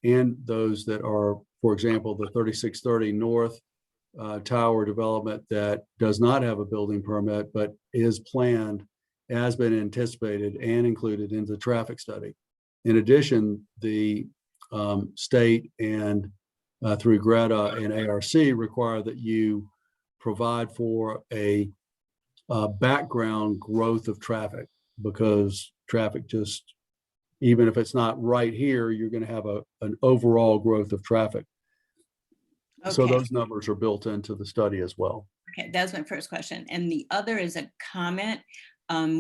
Speaker 1: and those that are, for example, the 3630 North Tower development that does not have a building permit, but is planned, has been anticipated and included in the traffic study. In addition, the state and through Greta and ARC require that you provide for a background growth of traffic, because traffic just, even if it's not right here, you're going to have an overall growth of traffic.
Speaker 12: Okay.
Speaker 1: So those numbers are built into the study as well.
Speaker 12: Okay, that was my first question. And the other is a comment.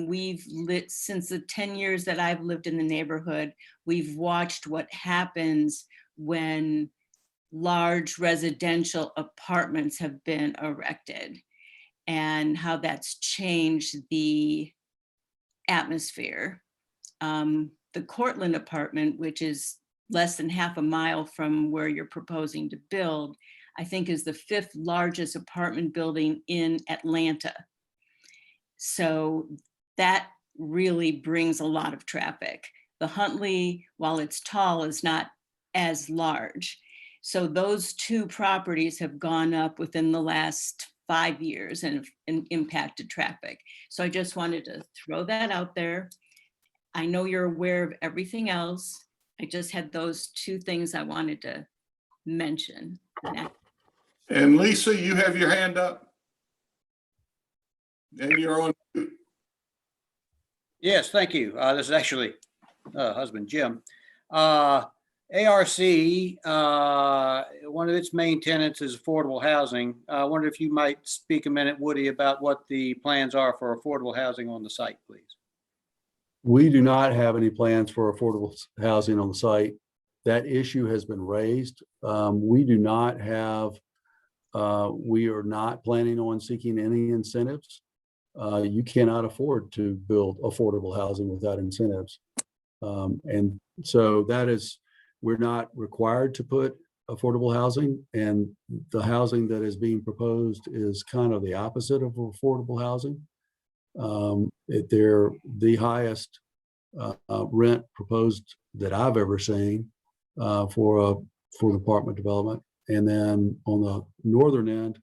Speaker 12: We've lit, since the 10 years that I've lived in the neighborhood, we've watched what happens when large residential apartments have been erected and how that's changed the atmosphere. The Cortland apartment, which is less than half a mile from where you're proposing to build, I think is the 5th largest apartment building in Atlanta. So that really brings a lot of traffic. The Huntley, while it's tall, is not as large. So those two properties have gone up within the last 5 years and impacted traffic. So I just wanted to throw that out there. I know you're aware of everything else. I just had those two things I wanted to mention.
Speaker 3: And Lisa, you have your hand up. And you're on.
Speaker 13: Yes, thank you. This is actually husband Jim. ARC, one of its main tenants is affordable housing. I wonder if you might speak a minute, Woody, about what the plans are for affordable housing on the site, please.
Speaker 1: We do not have any plans for affordable housing on the site. That issue has been raised. We do not have, we are not planning on seeking any incentives. You cannot afford to build affordable housing without incentives. And so that is, we're not required to put affordable housing, and the housing that is being proposed is kind of the opposite of affordable housing. They're the highest rent proposed that I've ever seen for apartment development. And then on the northern end,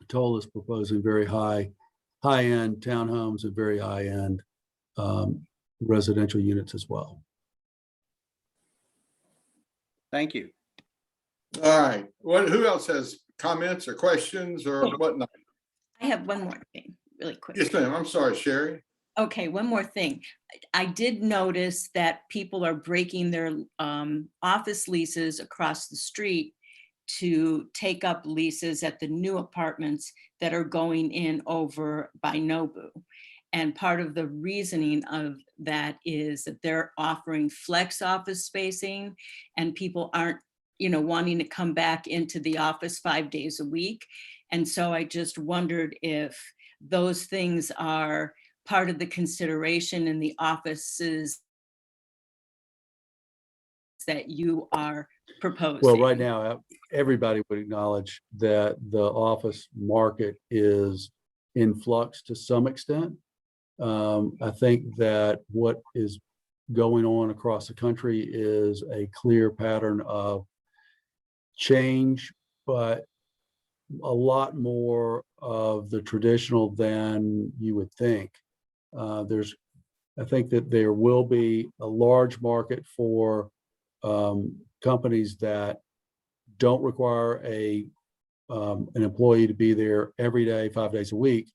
Speaker 1: Toll is proposing very high-end townhomes and very high-end residential units as well.
Speaker 13: Thank you.
Speaker 3: All right. Who else has comments or questions or whatnot?
Speaker 12: I have one more thing really quick.
Speaker 3: Yes, ma'am. I'm sorry, Sherry.
Speaker 12: Okay, one more thing. I did notice that people are breaking their office leases across the street to take up leases at the new apartments that are going in over by Nobu. And part of the reasoning of that is that they're offering flex office spacing, and people aren't, wanting to come back into the office 5 days a week. And so I just wondered if those things are part of the consideration in the offices that you are proposing.
Speaker 1: Well, right now, everybody would acknowledge that the office market is in flux to some extent. I think that what is going on across the country is a clear pattern of change, but a lot more of the traditional than you would think. I think that there will be a large market for companies that don't require an employee to be there every day, 5 days a week,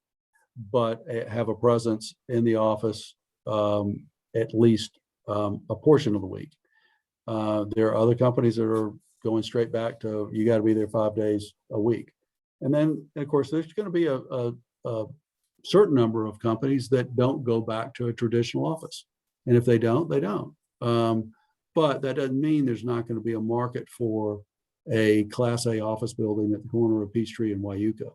Speaker 1: but have a presence in the office at least a portion of the week. There are other companies that are going straight back to, you got to be there 5 days a week. And then, of course, there's going to be a certain number of companies that don't go back to a traditional office. And if they don't, they don't. But that doesn't mean there's not going to be a market for a Class A office building at the corner of Peachtree and Wieuca.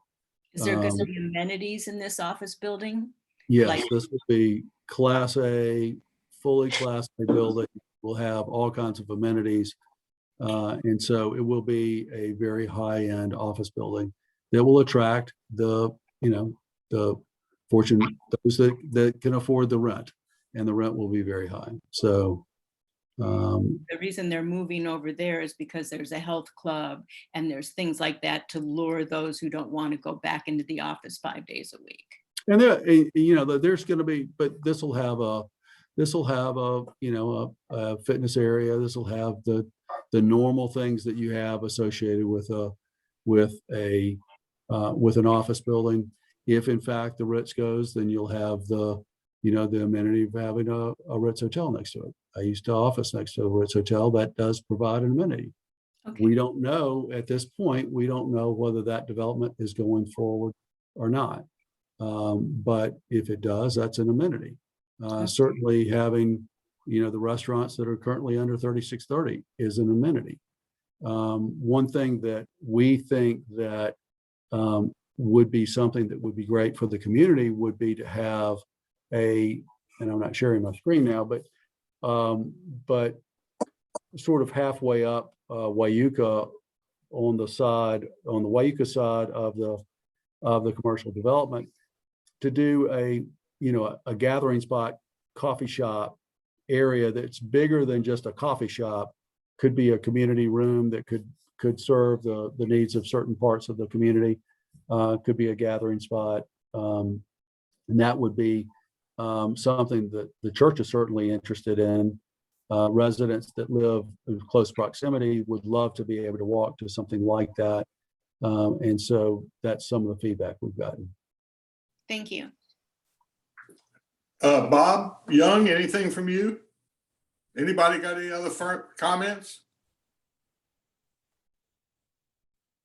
Speaker 12: Is there going to be amenities in this office building?
Speaker 1: Yes,
Speaker 12: Like-
Speaker 1: this will be Class A, fully Class A building. Will have all kinds of amenities. And so it will be a very high-end office building that will attract the fortune, those that can afford the rent, and the rent will be very high. So
Speaker 12: The reason they're moving over there is because there's a health club and there's things like that to lure those who don't want to go back into the office 5 days a week.
Speaker 1: and there's going to be, but this will have a fitness area. This will have the normal things that you have associated with an office building. If in fact the Ritz goes, then you'll have the amenity of having a Ritz hotel next to it. I used to office next to a Ritz hotel that does provide an amenity.
Speaker 12: Okay.
Speaker 1: We don't know at this point, we don't know whether that development is going forward or not. But if it does, that's an amenity. Certainly having, the restaurants that are currently under 3630 is an amenity. One thing that we think that would be something that would be great for the community would be to have and I'm not sharing my screen now, but sort of halfway up Wieuca on the Wieuca side of the commercial development, to do a gathering spot, coffee shop area that's bigger than just a coffee shop. Could be a community room that could serve the needs of certain parts of the community. Could be a gathering spot, and that would be something that the church is certainly interested in. Residents that live in close proximity would love to be able to walk to something like that. And so that's some of the feedback we've gotten.
Speaker 12: Thank you.
Speaker 3: Bob Young, anything from you? Anybody got any other comments?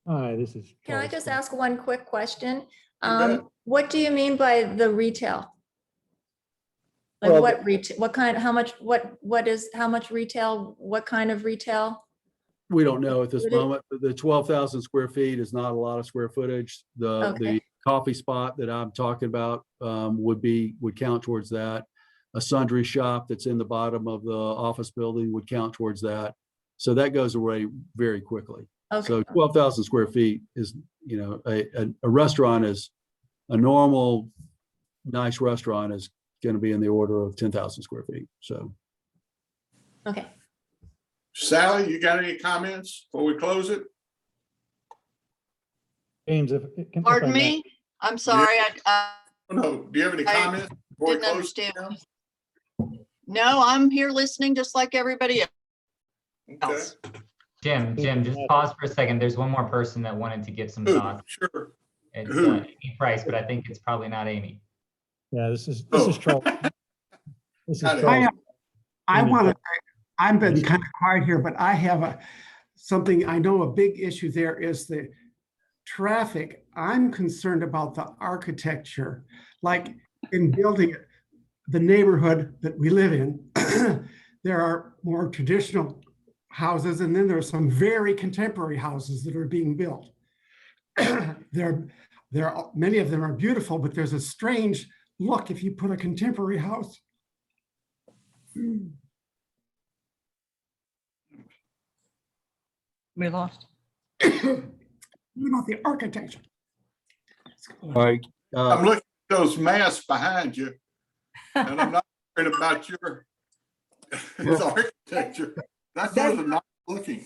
Speaker 14: Hi, this is.
Speaker 15: Can I
Speaker 14: Charles.
Speaker 15: just ask one quick question?
Speaker 3: bet.
Speaker 15: What do you mean by the retail? Like
Speaker 1: Well,
Speaker 15: what retail, what kind, how much, how much retail, what kind of retail?
Speaker 1: We don't know at this
Speaker 15: Would it-
Speaker 1: moment. The 12,000 square feet is not a lot of square footage. The
Speaker 15: Okay.
Speaker 1: coffee spot that I'm talking about would count towards that. A sundry shop that's in the bottom of the office building would count towards that. So that goes away very quickly.
Speaker 15: Okay,
Speaker 1: So 12,000 square feet is, a restaurant is a normal, nice restaurant is going to be in the order of 10,000 square feet. So.
Speaker 15: okay.
Speaker 3: Sally, you got any comments before we close it?
Speaker 14: James, if I
Speaker 10: Pardon
Speaker 14: may-
Speaker 10: me? I'm sorry, I
Speaker 3: No, do you have any
Speaker 10: I
Speaker 3: comments? before we
Speaker 10: didn't
Speaker 3: close?
Speaker 10: understand. No, I'm here listening just like everybody
Speaker 3: Okay.
Speaker 10: else.
Speaker 16: Jim, just pause for a second. There's one more person that wanted to give some
Speaker 3: Who?
Speaker 16: thoughts.
Speaker 3: Sure.
Speaker 16: It's
Speaker 3: Who?
Speaker 16: Amy Price, but I think it's probably not Amy.
Speaker 14: Yeah, this is
Speaker 3: Oh.
Speaker 14: Charles. This is
Speaker 3: Got it.
Speaker 14: Charles.
Speaker 17: I
Speaker 14: Amy.
Speaker 17: want to, I've been kind of quiet here, but I have something, I know a big issue there is the traffic. I'm concerned about the architecture, like in building the neighborhood that we live in. There are more traditional houses, and then there are some very contemporary houses that are being built. Many of them are beautiful, but there's a strange look if you put a contemporary house.
Speaker 4: We lost.
Speaker 17: The architecture.
Speaker 1: All right.
Speaker 3: I'm looking at those masks behind you, and I'm not worried about your architecture. Those are not looking.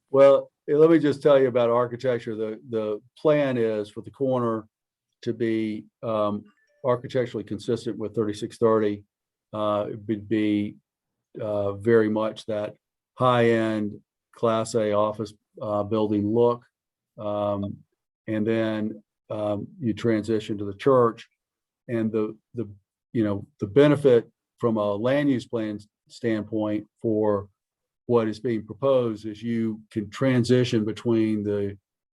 Speaker 1: Well, let me just tell you about architecture. The plan is for the corner to be architecturally consistent with 3630. It would be very much that high-end Class A office building look. And then you transition to the church, and the benefit from a land use plan standpoint for what is being proposed is you can transition between the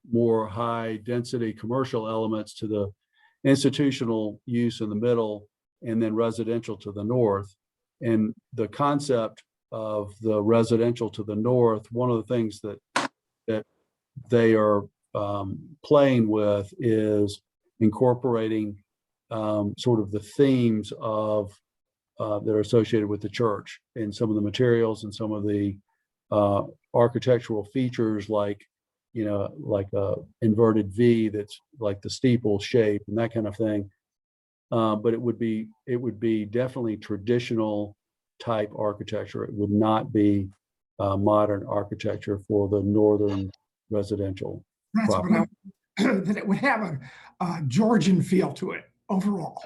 Speaker 1: more high density commercial elements to the institutional use in the middle, and then residential to the north. And the concept of the residential to the north, one of the things that they are playing with is incorporating sort of the themes of that are associated with the church, and some of the materials and some of the architectural features, like a inverted V that's like the steeple shape and that kind of thing. But it would be definitely traditional type architecture. It would not be modern architecture for the northern residential
Speaker 17: That's what
Speaker 1: property.
Speaker 17: that it would have a Georgian feel to it overall.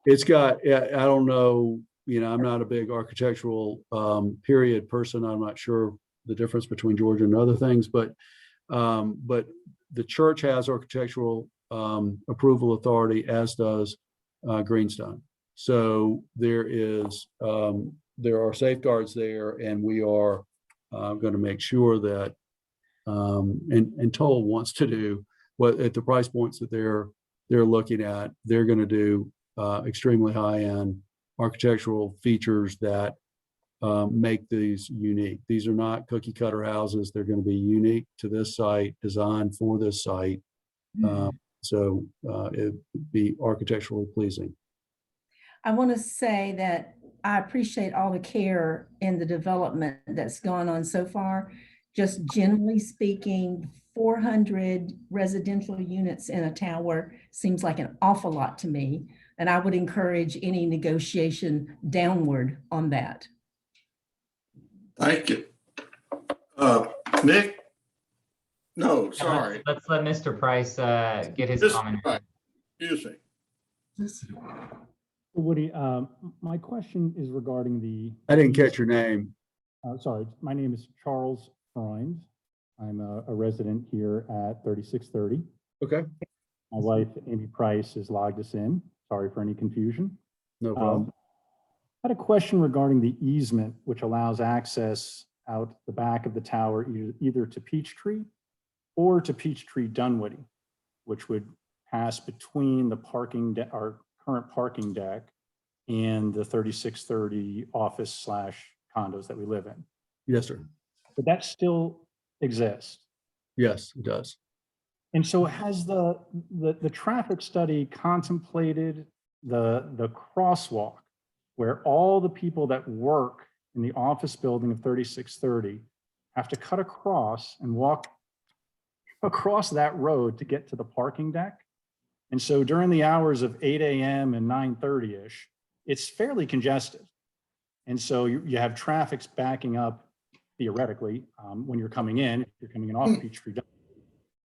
Speaker 1: It's got, I don't know, I'm not a big architectural period person. I'm not sure the difference between Georgia and other things, but the church has architectural approval authority, as does Greenstone. So there are safeguards there, and we are going to make sure that, and Toll wants to do what at the price points that they're looking at, they're going to do extremely high-end architectural features that make these unique. These are not cookie cutter houses. They're going to be unique to this site, designed for this site. So it would be architecturally pleasing.
Speaker 15: I want to say that I appreciate all the care in the development that's gone on so far. Just generally speaking, 400 residential units in a tower seems like an awful lot to me. And I would encourage any negotiation downward on that.
Speaker 3: Thank you. Nick? No, sorry.
Speaker 16: Let's let Mr. Price get his comment.
Speaker 3: Excuse me.
Speaker 14: Woody, my question is regarding
Speaker 1: I didn't catch your name.
Speaker 14: sorry, my name is Charles Freund. I'm a resident here at 3630.
Speaker 1: Okay.
Speaker 14: My wife, Amy Price, has logged us in. Sorry for any confusion.
Speaker 1: No problem.
Speaker 14: I had a question regarding the easement, which allows access out the back of the tower, either to Peachtree or to Peachtree Dunwoody, which would pass between the our current parking deck and the 3630 office / condos that we live in.
Speaker 1: Yes, sir.
Speaker 14: But that still exists.
Speaker 1: Yes, it does.
Speaker 14: And so has the traffic study contemplated the crosswalk where all the people that work in the office building of 3630 have to cut across and walk across that road to get to the parking deck? And so during the hours of 8 a.m. and 9:30-ish, it's fairly congested. And so you have traffic's backing up theoretically when you're coming in, if you're coming in off Peachtree.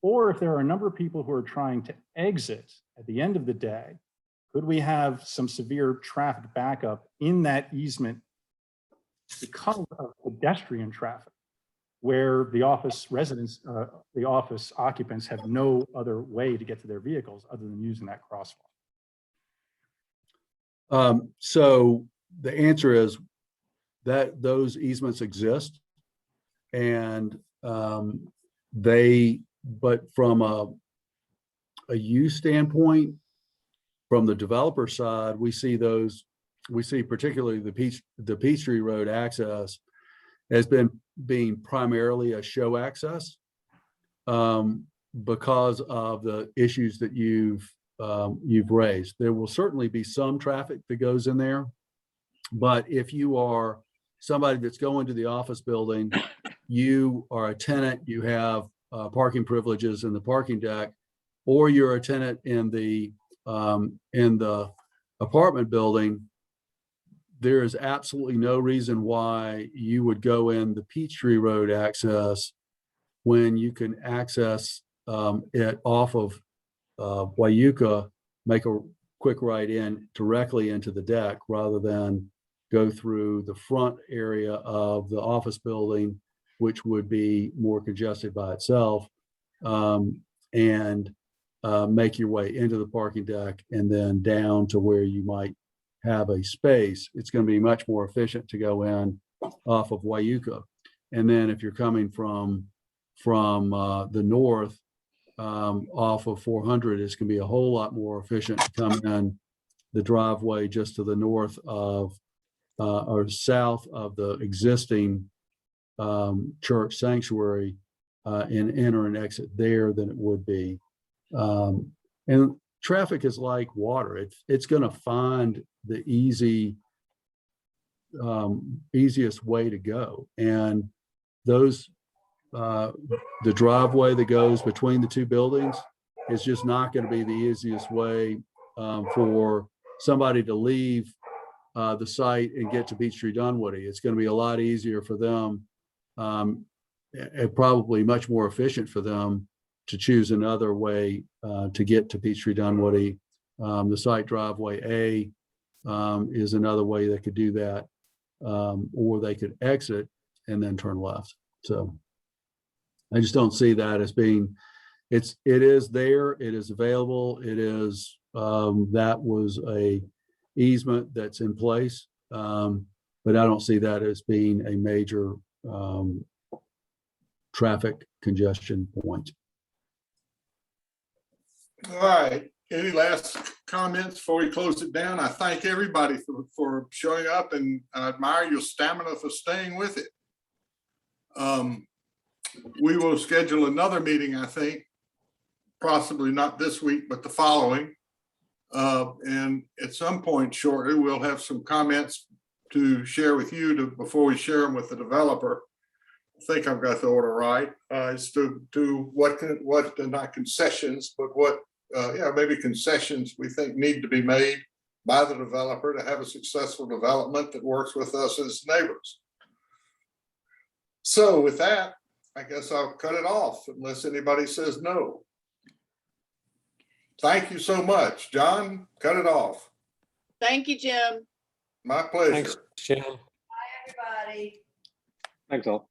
Speaker 14: Or if there are a number of people who are trying to exit at the end of the day, could we have some severe traffic backup in that easement because of pedestrian traffic, where the office residents, the office occupants have no other way to get to their vehicles other than using that crosswalk?
Speaker 1: So the answer is that those easements exist, and but from a use standpoint, from the developer side, we see particularly the Peachtree Road access has being primarily a show access because of the issues that you've raised. There will certainly be some traffic that goes in there, but if you are somebody that's going to the office building, you are a tenant, you have parking privileges in the parking deck, or you're a tenant in the apartment building, there is absolutely no reason why you would go in the Peachtree Road access when you can access it off of Wieuca, make a quick right in directly into the deck rather than go through the front area of the office building, which would be more congested by itself, and make your way into the parking deck and then down to where you might have a space. It's going to be much more efficient to go in off of Wieuca. And then if you're coming from the north, off of 400, it's going to be a whole lot more efficient to come in the driveway just to the north of or south of the existing church sanctuary and enter and exit there than it would be. And traffic is like water. It's going to find the easiest way to go. And those the driveway that goes between the two buildings is just not going to be the easiest way for somebody to leave the site and get to Peachtree Dunwoody. It's going to be a lot easier for them and probably much more efficient for them to choose another way to get to Peachtree Dunwoody. The site driveway A is another way they could do that, or they could exit and then turn left. So I just don't see that as being, it is there, it is available, it is, that was a easement that's in place. But I don't see that as being a major traffic congestion point.
Speaker 3: All right, any last comments before we close it down? I thank everybody for showing up, and I admire your stamina for staying with it. We will schedule another meeting, I think, possibly not this week, but the following. And at some point shortly, we'll have some comments to share with you before we share them with the developer. I think I've got the order right, as to what not concessions, but what, maybe concessions we think need to be made by the developer to have a successful development that works with us as neighbors. So with that, I guess I'll cut it off unless anybody says no. Thank you so much. John, cut it off.
Speaker 10: Thank you, Jim.
Speaker 3: My pleasure.
Speaker 8: Thanks, Jim.
Speaker 10: Bye, everybody.
Speaker 7: Thanks all.